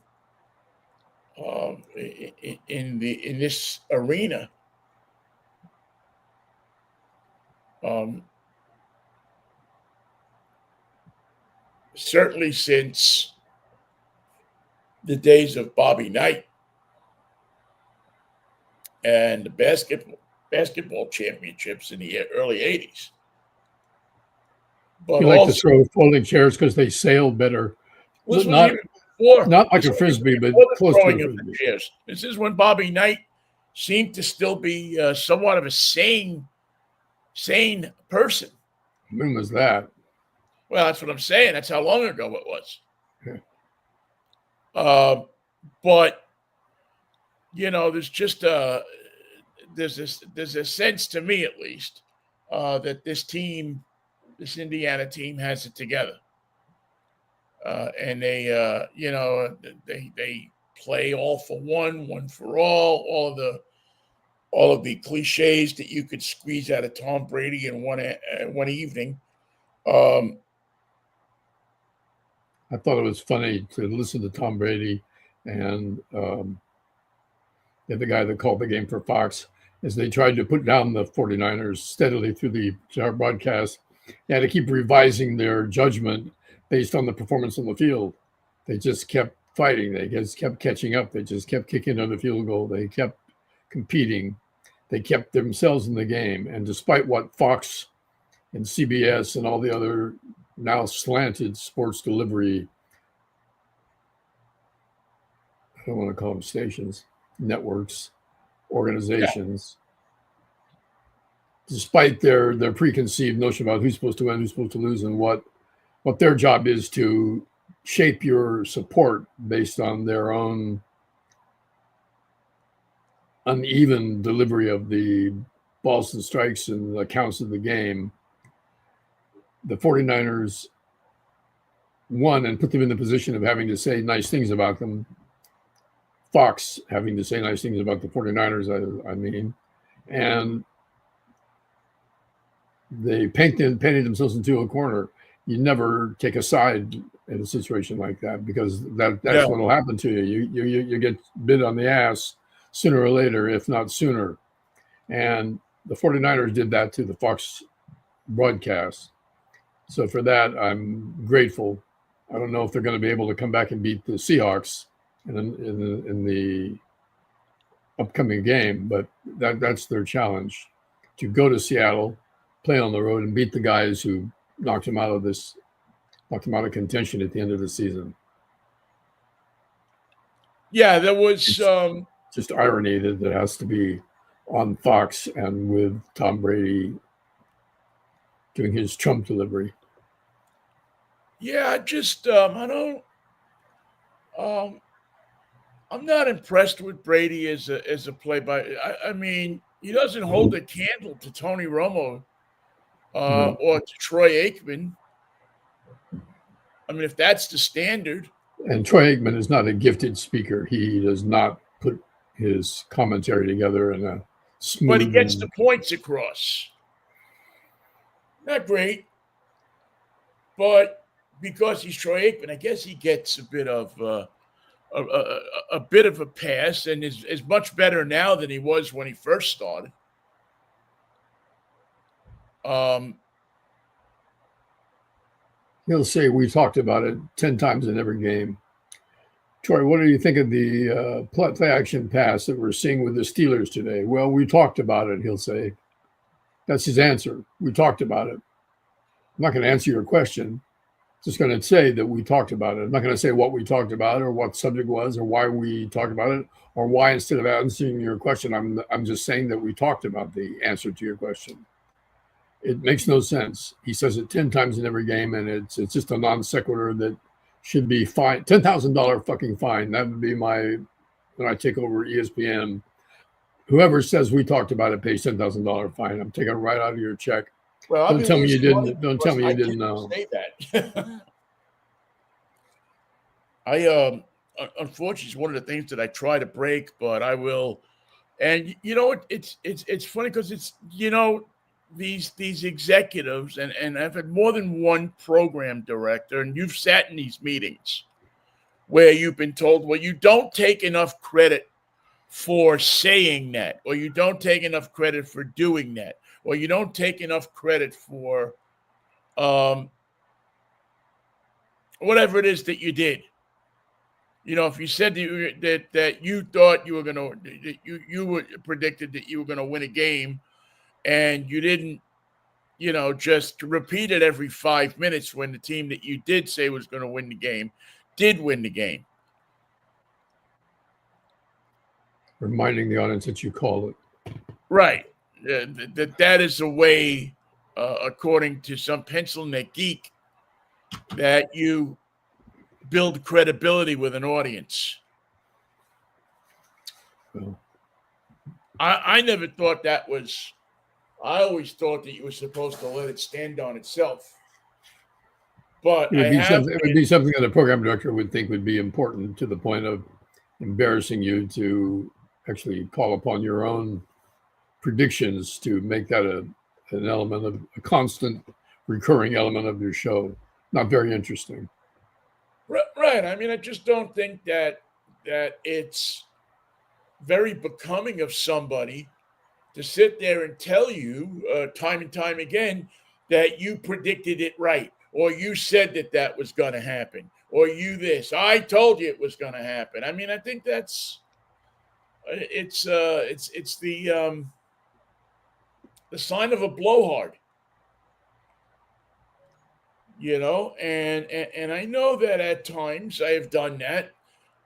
this arena. Certainly since the days of Bobby Knight and the basketball championships in the early 80s. But you like to throw folding chairs because they sail better. Not like a frisbee, but close to a frisbee. Chairs. This is when Bobby Knight seemed to still be somewhat of a sane person. When was that? Well, that's what I'm saying. That's how long ago it was. Yeah. But there's just there's a sense to me at least that this Indiana team has it together, and they play all for one for all of the cliches that you could squeeze out of Tom Brady in one evening. I thought it was funny to listen to Tom Brady and the guy that called the game for Fox as they tried to put down the 49ers steadily through the broadcast. They had to keep revising their judgment based on the performance on the field. They just kept fighting. They just kept catching up. They just kept kicking another field goal. They kept competing. They kept themselves in the game. And despite what Fox and CBS and all the other now slanted sports delivery, I don't want to call them stations, networks, organizations, despite their preconceived notion about who's supposed to win, who's supposed to lose, and what their job is to shape your support based on their own uneven delivery of the balls and strikes and the counts of the game, the 49ers won and put them in the position of having to say nice things about them. Fox having to say nice things about the 49ers, I mean, and they painted themselves into a corner. You never take a side in a situation like that, because that's what will happen to you. You get bit on the ass sooner or later, if not sooner. And the 49ers did that to the Fox broadcast. So for that, I'm grateful. I don't know if they're going to be able to come back and beat the Seahawks in the upcoming game, but that's their challenge, to go to Seattle, play on the road, and beat the guys who knocked them out of contention at the end of the season. Yeah, there was just irony that it has to be on Fox and with Tom Brady doing his Trump delivery. Yeah, I just I don't. I'm not impressed with Brady as a play by. I mean, he doesn't hold a candle to Tony Romo or to Troy Aikman. I mean, if that's the standard. And Troy Aikman is not a gifted speaker. He does not put his commentary together in a smooth. But he gets the points across. Not great, but because he's Troy Aikman, I guess he gets a bit of a pass, and is much better now than he was when he first started. He'll say, we talked about it 10 times in every game. Troy, what do you think of the play action pass that we're seeing with the Steelers today? Well, we talked about it, he'll say. That's his answer. We talked about it. I'm not going to answer your question. Just going to say that we talked about it. I'm not going to say what we talked about or what subject was or why we talked about it, or why, instead of answering your question, I'm just saying that we talked about the answer to your question. It makes no sense. He says it 10 times in every game, and it's just a non sequitur that should be fine. $10,000 fucking fine. That would be when I take over ESPN. Whoever says we talked about it pays $10,000 fine. I'm taking it right out of your check. Well, don't tell me you didn't. Don't tell me you didn't know. Say that. I unfortunately, it's one of the things that I try to break, but I will. And it's funny because it's these executives, and I've had more than one program director, and you've sat in these meetings where you've been told, well, you don't take enough credit for saying that, or you don't take enough credit for doing that, or you don't take enough credit for whatever it is that you did. If you said that you thought you were going to, you were predicted that you were going to win a game, and you didn't, just repeat it every 5 minutes when the team that you did say was going to win the game did win the game. Reminding the audience that you call it. Right. That is a way, according to some pencil neck geek, that you build credibility with an audience. Well, I never thought that was. I always thought that you were supposed to let it stand on itself. But it would be something that a program director would think would be important, to the point of embarrassing you, to actually call upon your own predictions to make that an element of a constant recurring element of your show. Not very interesting. Right. I mean, I just don't think that it's very becoming of somebody to sit there and tell you time and time again that you predicted it right, or you said that was going to happen, or you this. I told you it was going to happen. I mean, I think that's it's the sign of a blowhard. And I know that at times I have done that,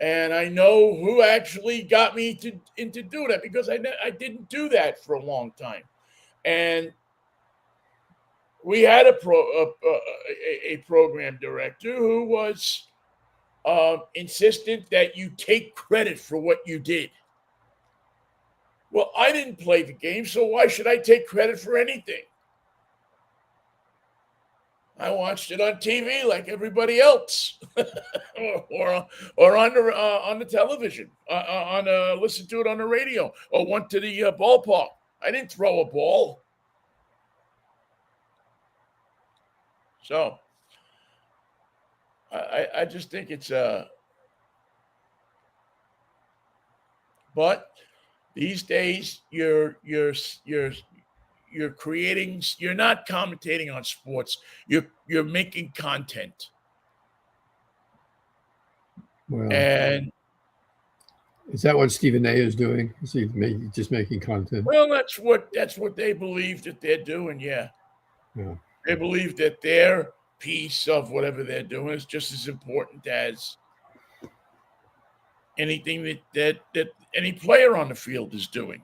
and I know who actually got me into do that, because I didn't do that for a long time, and we had a program director who was insistent that you take credit for what you did. Well, I didn't play the game, so why should I take credit for anything? I watched it on TV like everybody else, or on the television, listened to it on the radio, or went to the ballpark. I didn't throw a ball, so I just think it's But these days, you're creating. You're not commentating on sports. You're making content, Well, and is that what Stephen A is doing? Is he just making content? well, that's what they believe that they're doing. Yeah, Yeah. they believe that their piece of whatever they're doing is just as important as anything that any player on the field is doing.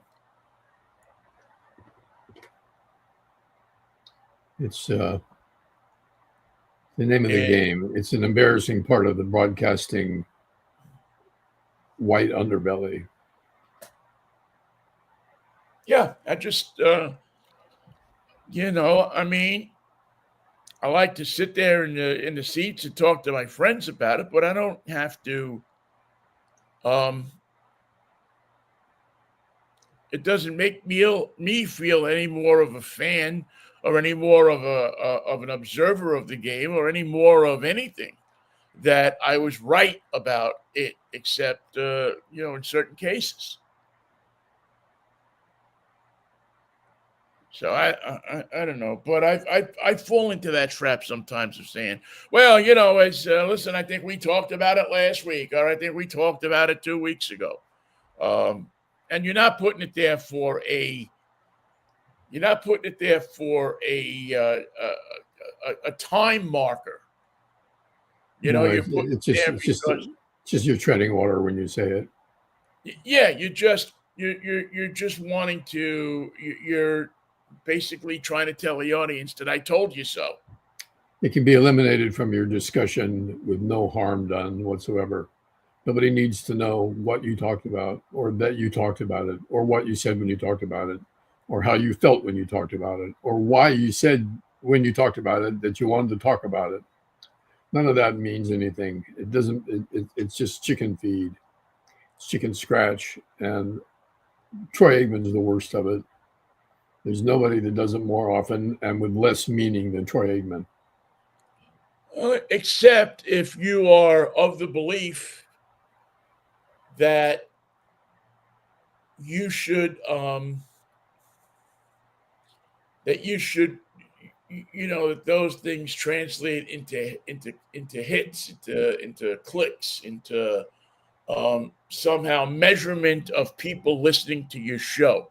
It's the name of the And game. It's an embarrassing part of the broadcasting white underbelly. yeah, I just I mean, I like to sit there in the seats and talk to my friends about it, but I don't have to. Um, it doesn't make me feel any more of a fan or any more of an observer of the game or any more of anything that I was right about it, except in certain cases. So I don't know, but I fall into that trap sometimes of saying, well, as listen, I think we talked about it last week, or I think we talked about it 2 weeks ago, and you're not putting it there for a time marker. No, You're putting it's it just there it's just because it's just you're treading water when you say it. yeah, you're just wanting to you're basically trying to tell the audience that I told you so. It can be eliminated from your discussion with no harm done whatsoever. Nobody needs to know what you talked about, or that you talked about it, or what you said when you talked about it, or how you felt when you talked about it, or why you said when you talked about it that you wanted to talk about it. None of that means anything. It doesn't. It's just chicken feed. It's chicken scratch, and Troy Aikman's the worst of it. There's nobody that does it more often and with less meaning than Troy Aikman. Except if you are of the belief that you should that you should that those things translate into hits, into clicks, into somehow measurement of people listening to your show.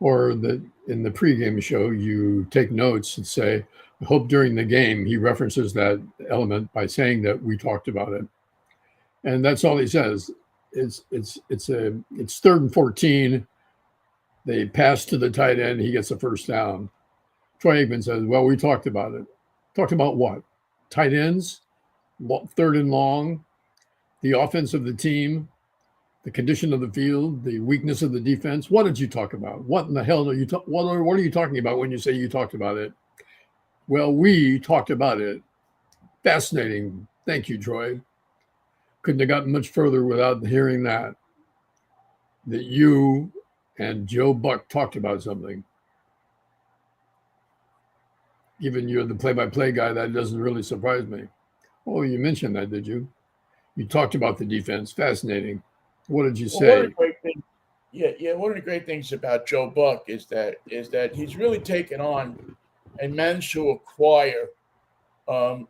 Or that in the pregame show, you take notes and say, I hope during the game he references that element by saying that we talked about it. And that's all he says. It's 3rd and 14. They pass to the tight end. He gets a first down. Troy Aikman says, well, we talked about it. Talked about what? Tight ends, 3rd and long, the offense of the team, the condition of the field, the weakness of the defense. What did you talk about? What in the hell are you what are you talking about when you say you talked about it? Well, we talked about it. Fascinating. Thank you, Troy. Couldn't have gotten much further without hearing that you and Joe Buck talked about something. Given you're the play-by-play guy, that doesn't really surprise me. Oh, you mentioned that, did you? You talked about the defense. Fascinating. What did you say? One of the great things, one of the great things about Joe Buck is that he's really taken on and managed to acquire all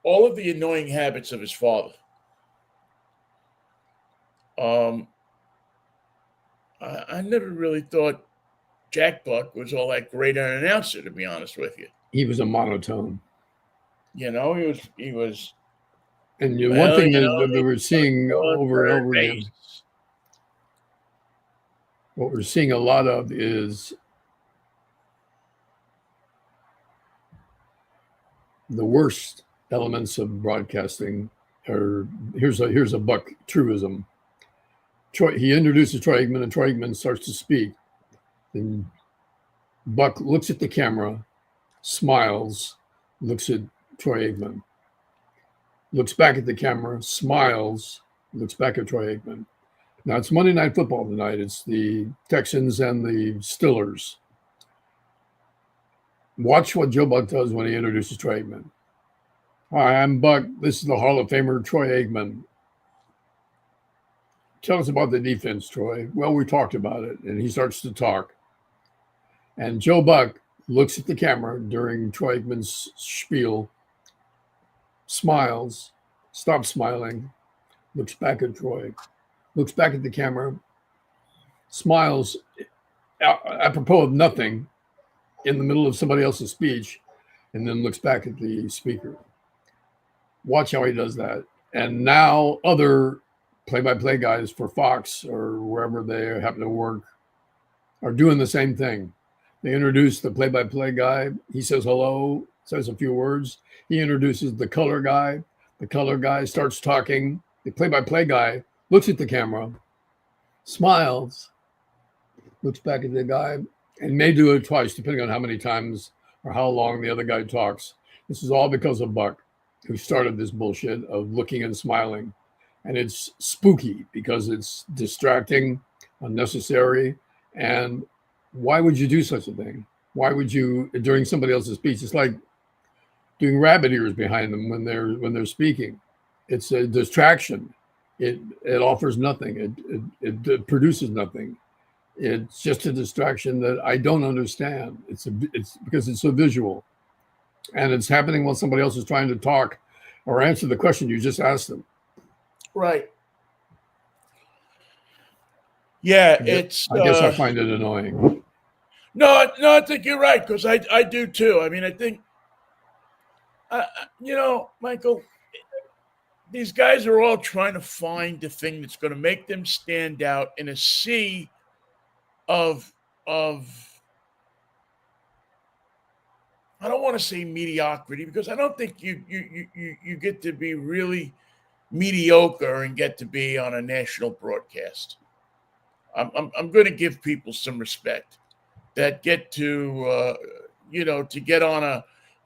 of the annoying habits of his father. I never really thought Jack Buck was all that great an announcer, to be honest with you. He was a monotone. He was. And one thing that we're seeing over and over again, what we're seeing a lot of is the worst elements of broadcasting. Or here's a Buck truism: He introduces Troy Aikman, and Troy Aikman starts to speak. And Buck looks at the camera, smiles, looks at Troy Aikman, looks back at the camera, smiles, looks back at Troy Aikman. Now it's Monday Night Football tonight. It's the Texans and the Steelers. Watch what Joe Buck does when he introduces Troy Aikman. Hi, I'm Buck. This is the Hall of Famer, Troy Aikman. Tell us about the defense, Troy. Well, we talked about it. And he starts to talk. And Joe Buck looks at the camera during Troy Aikman's spiel, smiles, stops smiling, looks back at Troy, looks back at the camera, smiles apropos of nothing in the middle of somebody else's speech, and then looks back at the speaker. Watch how he does that. And now other play-by-play guys for Fox or wherever they happen to work are doing the same thing. They introduce the play-by-play guy. He says hello, says a few words. He introduces the color guy. The color guy starts talking. The play-by-play guy looks at the camera, smiles, looks back at the guy, and may do it twice, depending on how many times or how long the other guy talks. This is all because of Buck, who started this bullshit of looking and smiling. And it's spooky because it's distracting, unnecessary. And why would you do such a thing? Why would you, during somebody else's speech? It's like doing rabbit ears behind them when they're speaking. It's a distraction. It offers nothing. It produces nothing. It's just a distraction that I don't understand. It's because it's so visual, and it's happening while somebody else is trying to talk or answer the question you just asked them. Right. Yeah, I guess I find it annoying. No, I think you're right, because I do too. I mean, I think, Michael, these guys are all trying to find the thing that's going to make them stand out in a sea of I don't want to say mediocrity, because I don't think you get to be really mediocre and get to be on a national broadcast. I'm going to give people some respect that get to to get on a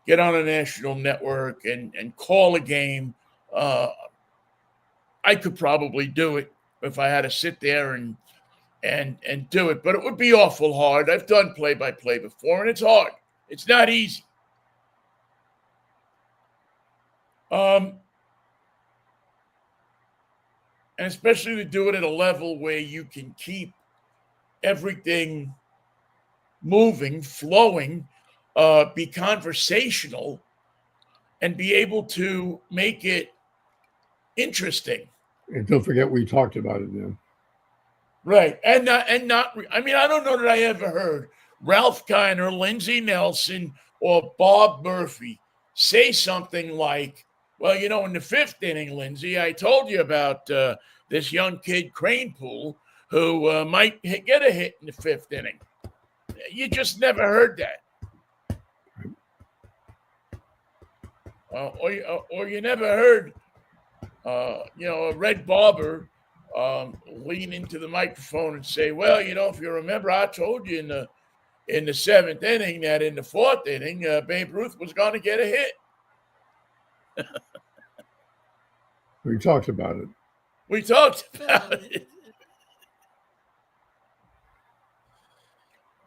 national network and call a game. I could probably do it if I had to sit there and do it, but it would be awful hard. I've done play-by-play before, and it's hard. It's not easy. And especially to do it at a level where you can keep everything moving, flowing, be conversational, and be able to make it interesting. And don't forget we talked about it then. Right. And not, I mean, I don't know that I ever heard Ralph Kiner, Lindsey Nelson, or Bob Murphy say something like, well, in the fifth inning, Lindsey, I told you about this young kid, Cranepool, who might get a hit in the fifth inning. You just never heard that. Or you never heard, a Red Barber lean into the microphone and say, well, if you remember, I told you in the seventh inning that in the fourth inning, Babe Ruth was going to get a hit. We talked about it. We talked about it.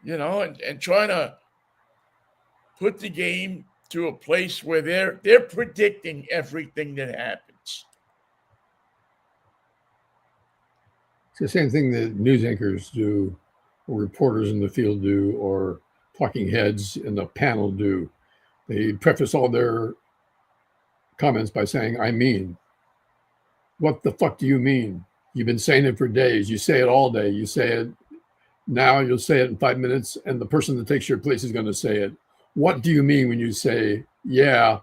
And trying to put the game to a place where they're predicting everything that happens. It's the same thing that news anchors do, or reporters in the field do, or talking heads in the panel do. They preface all their comments by saying, I mean. What the fuck do you mean? You've been saying it for days. You say it all day. You say it now, you'll say it in 5 minutes, and the person that takes your place is going to say it. What do you mean when you say, yeah,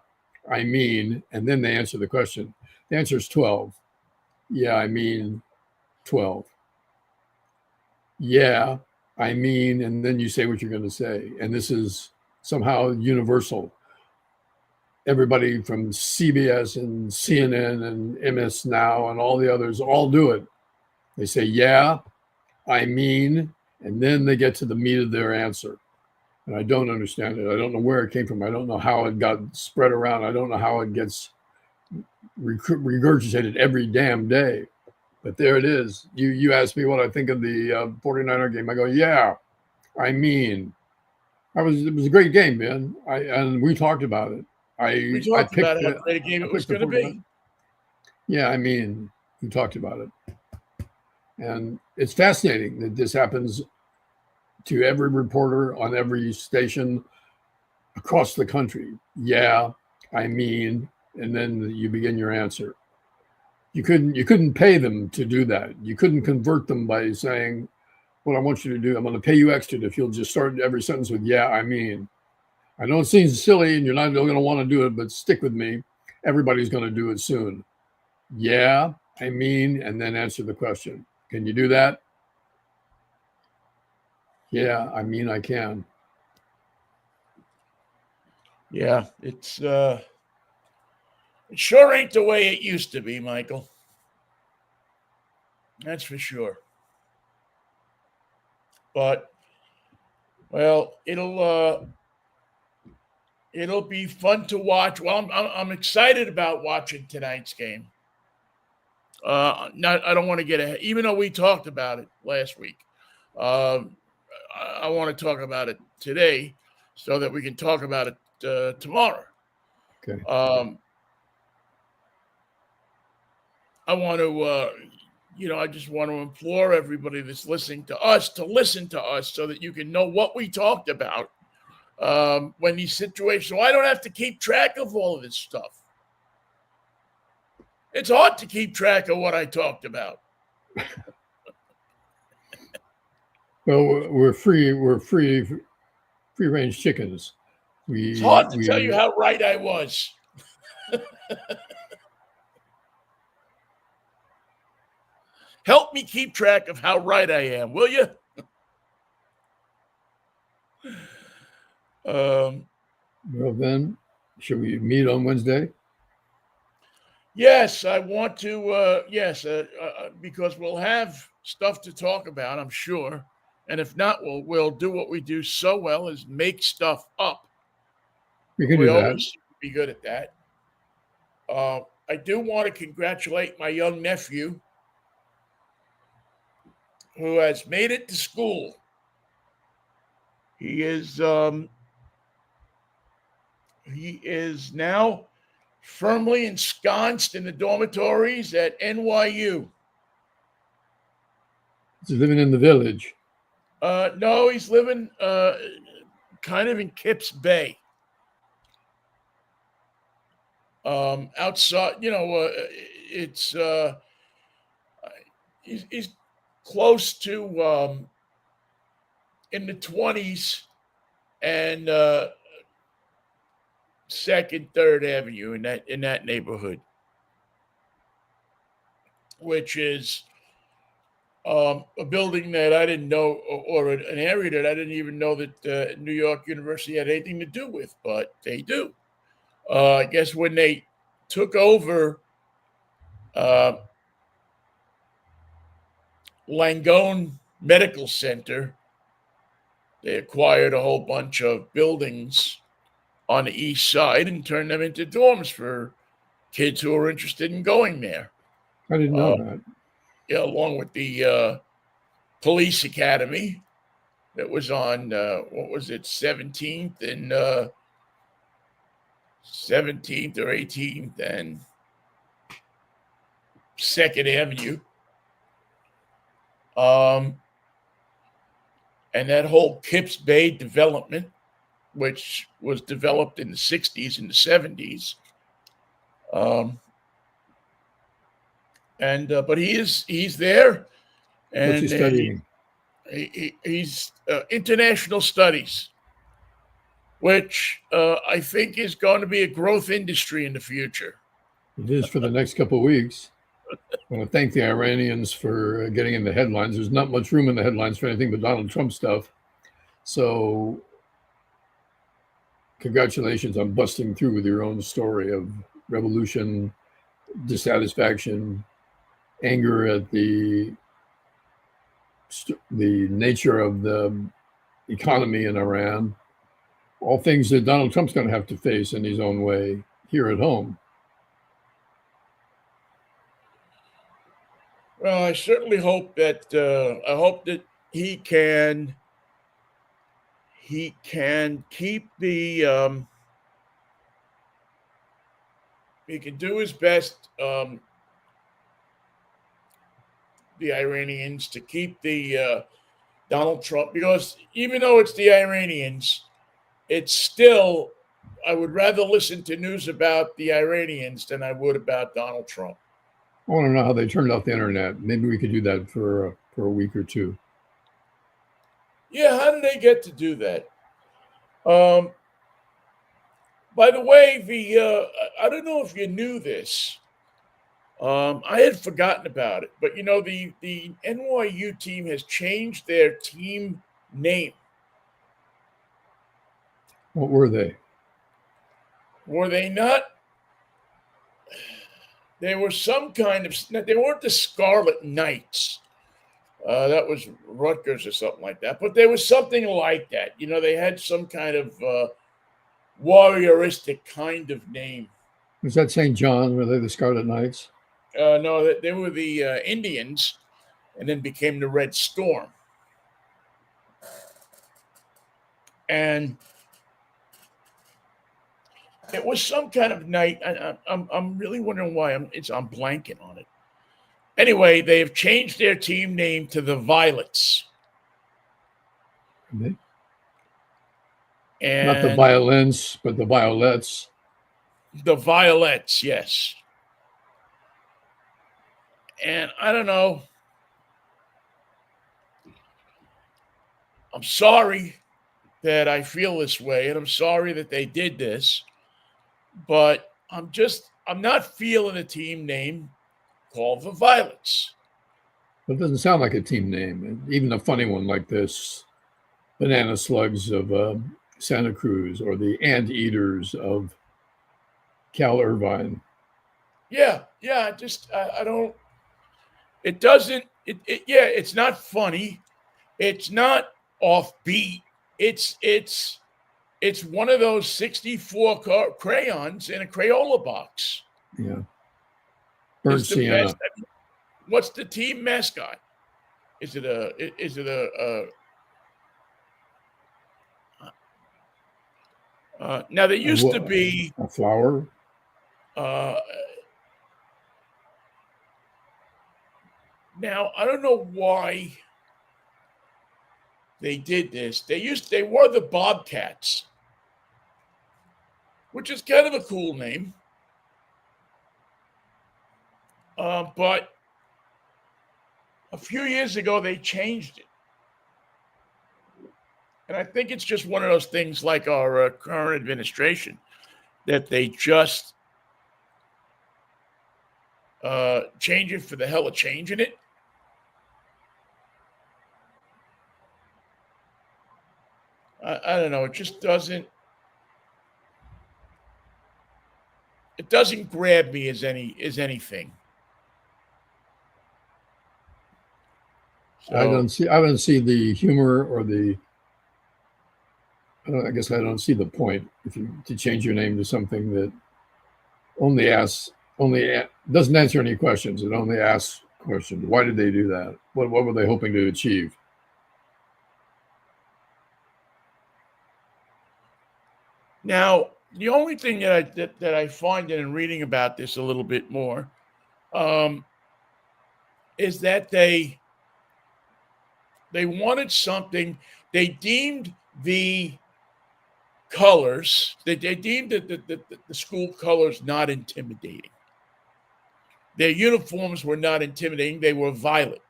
I mean, and then they answer the question? The answer is 12. Yeah, I mean 12. Yeah, I mean, and then you say what you're going to say. And this is somehow universal. Everybody from CBS and CNN and MS Now and all the others all do it. They say, yeah, I mean, and then they get to the meat of their answer. And I don't understand it. I don't know where it came from. I don't know how it got spread around. I don't know how it gets regurgitated every damn day. But there it is. You asked me what I think of the 49er game. I go, yeah, I mean, it was a great game, man. And we talked about it. We I talked picked about how great a game it was going to be. Yeah, I mean, we talked about it. And it's fascinating that this happens to every reporter on every station across the country. Yeah, I mean, and then you begin your answer. You couldn't pay them to do that. You couldn't convert them by saying, what I want you to do, I'm going to pay you extra if you'll just start every sentence with, yeah, I mean. I know it seems silly and you're not going to want to do it, but stick with me. Everybody's going to do it soon. Yeah, I mean, and then answer the question. Can you do that? Yeah, I mean, I can. Yeah, it sure ain't the way it used to be, Michael. That's for sure. But well, it'll be fun to watch. Well, I'm excited about watching tonight's game. Not I don't want to get ahead, even though we talked about it last week. I want to talk about it today so that we can talk about it tomorrow. Okay. I want to, I just want to implore everybody that's listening to us to listen to us so that you can know what we talked about when these situations. So I don't have to keep track of all of this stuff. It's hard to keep track of what I talked about. Well, we're free range chickens. It's hard to tell you how right I was. Help me keep track of how right I am, will you? Well, then, should we meet on Wednesday? Yes, I want to. Yes, because we'll have stuff to talk about, I'm sure. And if not, we'll do what we do so well is make stuff up. We can do that. Always be good at that. I do want to congratulate my young nephew who has made it to school. He is now firmly ensconced in the dormitories at NYU. He's living in the village. No, he's living kind of in Kips Bay. Outside, it's he's close to in the 20s and Second, Third Avenue in that neighborhood, which is a building that I didn't know, or an area that I didn't even know that New York University had anything to do with, but they do. I guess when they took over Langone Medical Center, they acquired a whole bunch of buildings on the east side and turned them into dorms for kids who are interested in going there. I didn't know that. Yeah, along with the police academy that was on, 17th and 17th or 18th and 2nd Avenue. And that whole Kips Bay development, which was developed in the 60s and the 70s. But he's there. And what's he studying? He's international studies, which I think is going to be a growth industry in the future. It is for the next couple of weeks. I want to thank the Iranians for getting in the headlines. There's not much room in the headlines for anything but Donald Trump stuff. So congratulations on busting through with your own story of revolution, dissatisfaction, anger at the the nature of the economy in Iran, all things that Donald Trump's going to have to face in his own way here at home. Well, I certainly hope that he can keep the he can do his best, the Iranians, to keep the Donald Trump, because even though it's the Iranians, it's still, I would rather listen to news about the Iranians than I would about Donald Trump. I want to know how they turned off the internet. Maybe we could do that for a week or two. Yeah, how did they get to do that? By the way, I don't know if you knew this. I had forgotten about it, but the NYU team has changed their team name. What were they? Were they not? They were some kind of. They weren't the Scarlet Knights. That was Rutgers or something like that. But there was something like that. They had some kind of warrioristic kind of name. Was that St. John? Were they the Scarlet Knights? No, they were the Indians, and then became the Red Storm. And it was some kind of night. I'm really wondering why. I'm blanking on it. Anyway, they have changed their team name to the Violets. And And not the violins, but the violets. The Violets, yes. And I don't know. I'm sorry that I feel this way, and I'm sorry that they did this, but I'm not feeling a team name called the Violets. It doesn't sound like a team name. Even a funny one like this, Banana Slugs of Santa Cruz, or the Anteaters of Cal Irvine. Yeah. I don't. It doesn't. It's not funny. It's not offbeat. It's one of those 64 crayons in a Crayola box. Yeah. Burnt sienna. What's the team mascot? Is it now there used to be a flower? Now I don't know why they did this. They were the Bobcats, which is kind of a cool name. But a few years ago they changed it. And I think it's just one of those things like our current administration, that they just change it for the hell of changing it. I don't know. It just doesn't. It doesn't grab me as anything. So, I don't see the humor or the. I guess I don't see the point to change your name to something that doesn't answer any questions. It only asks questions. Why did they do that? What were they hoping to achieve? now, the only thing that I find in reading about this a little bit more is that they wanted something. They deemed the colors. They deemed the school colors not intimidating. Their uniforms were not intimidating. They were violet.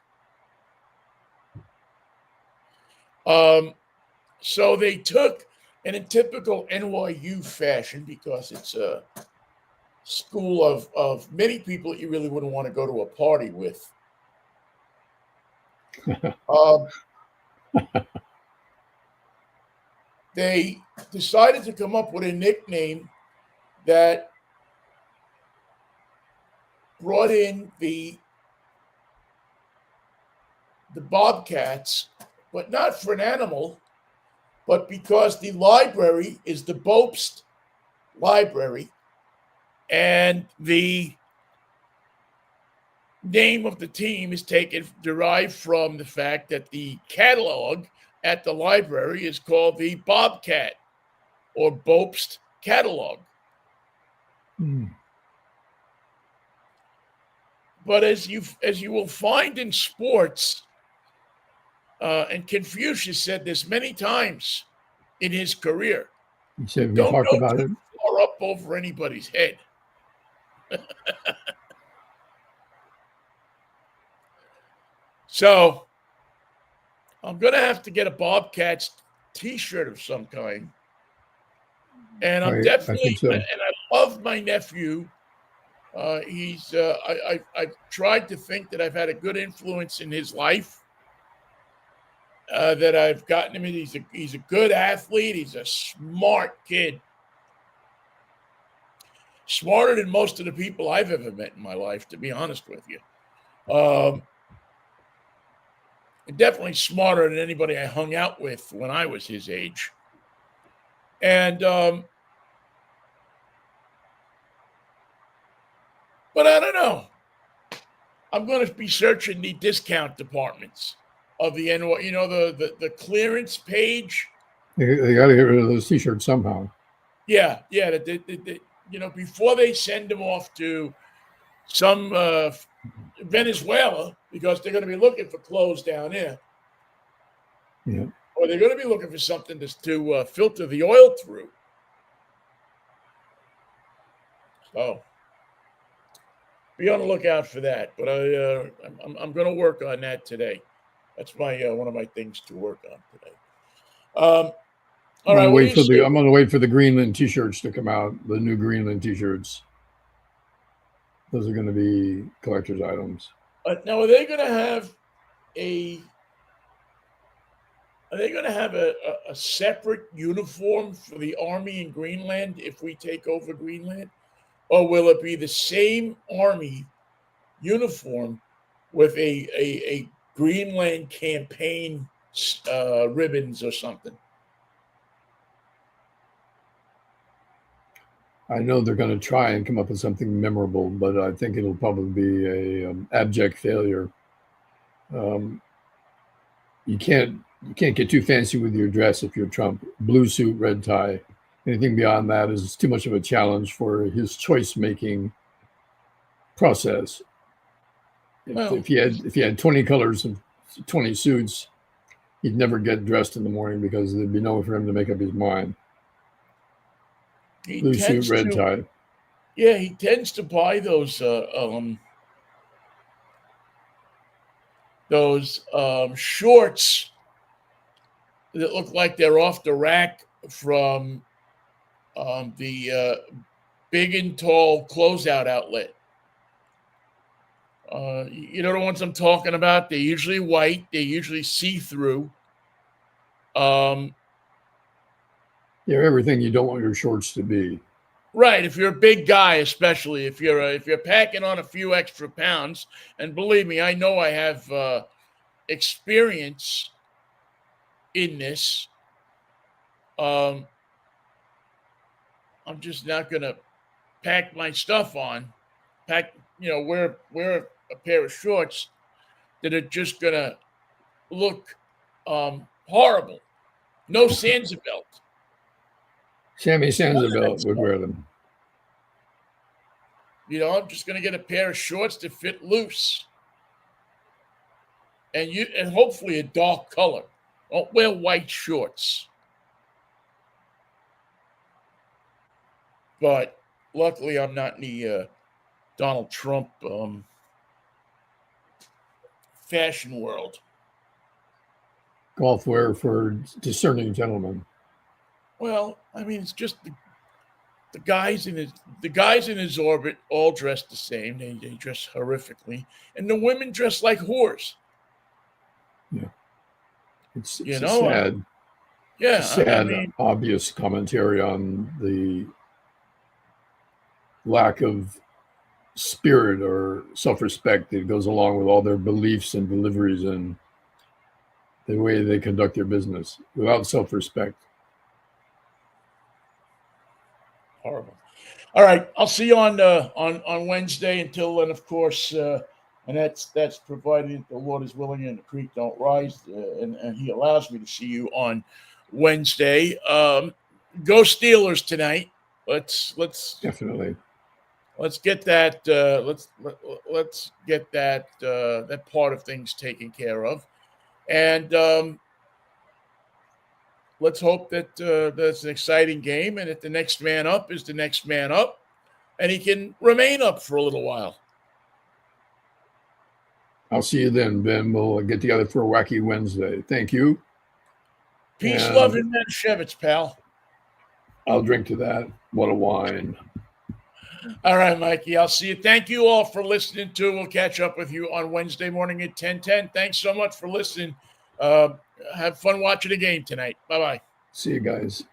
So they took, and in typical NYU fashion, because it's a school of many people that you really wouldn't want to go to a party with. They decided to come up with a nickname that brought in the the Bobcats, but not for an animal, but because the library is the Bobst Library, and the name of the team is derived from the fact that the catalog at the library is called the Bobcat or Bobst catalog. But as you will find in sports, and Confucius said this many times in his career, He said we don't talked go about too it. far up over anybody's head. So I'm going to have to get a Bobcats T-shirt of some kind. And I'm I definitely, think so. and I love my nephew. I've tried to think that I've had a good influence in his life. That I've gotten him. He's a good athlete. He's a smart kid, smarter than most of the people I've ever met in my life. To be honest with you, definitely smarter than anybody I hung out with when I was his age. And but I don't know. I'm going to be searching the discount departments of the NY, the clearance page. They got to get rid of those T-shirts somehow. Yeah. Before they send them off to some Venezuela, because they're going to be looking for clothes down there. Yeah. Or they're going to be looking for something to filter the oil through. So be on the lookout for that. But I'm going to work on that today. That's my one of my things to work on today. All right, I'm going to wait for the Greenland T-shirts to come out. The new Greenland T-shirts. Those are going to be collector's items. Now, are they going to have a separate uniform for the army in Greenland if we take over Greenland? Or will it be the same army uniform with a Greenland campaign ribbons or something? I know they're going to try and come up with something memorable, but I think it'll probably be a abject failure. You can't get too fancy with your dress if you're Trump. Blue suit, red tie. Anything beyond that is too much of a challenge for his choice-making process. If he had 20 colors and 20 suits, he'd never get dressed in the morning because there'd be no way for him to make up his mind. Blue suit, red tie. Yeah, he tends to buy those shorts that look like they're off the rack from the Big and Tall closeout outlet. You know the ones I'm talking about? They're usually white. They're usually see-through. They're everything you don't want your shorts to be. Right. If you're a big guy, especially if you're packing on a few extra pounds, and believe me, I know I have experience in this. I'm just not gonna pack my stuff on. Wear a pair of shorts that are just gonna look horrible. No Sansabelt. Sammy Sansabelt would wear them. I'm just going to get a pair of shorts that fit loose, and hopefully a dark color. Don't wear white shorts. But luckily, I'm not in the Donald Trump fashion world. Golf wear for discerning gentlemen. Well, I mean, it's just the guys in his orbit all dress the same. They dress horrifically, and the women dress like whores. Yeah, it's sad. Yeah, sad, obvious commentary on the lack of spirit or self-respect that goes along with all their beliefs and deliveries and the way they conduct their business without self-respect. Horrible. All right, I'll see you on Wednesday. Until then, of course, and that's provided the Lord is willing and the creek don't rise, and He allows me to see you on Wednesday. Go Steelers tonight. Let's Definitely. get that let's get that part of things taken care of, and let's hope that that's an exciting game, and that the next man up is the next man up, and he can remain up for a little while. I'll see you then, Ben. We'll get together for a wacky Wednesday. Thank you. Peace, And love, and Manischewitz, pal. I'll drink to that. What a wine. All right, Mikey. I'll see you. Thank you all for listening to. We'll catch up with you on Wednesday morning at 10:10. Thanks so much for listening. Have fun watching the game tonight. Bye-bye. See you guys.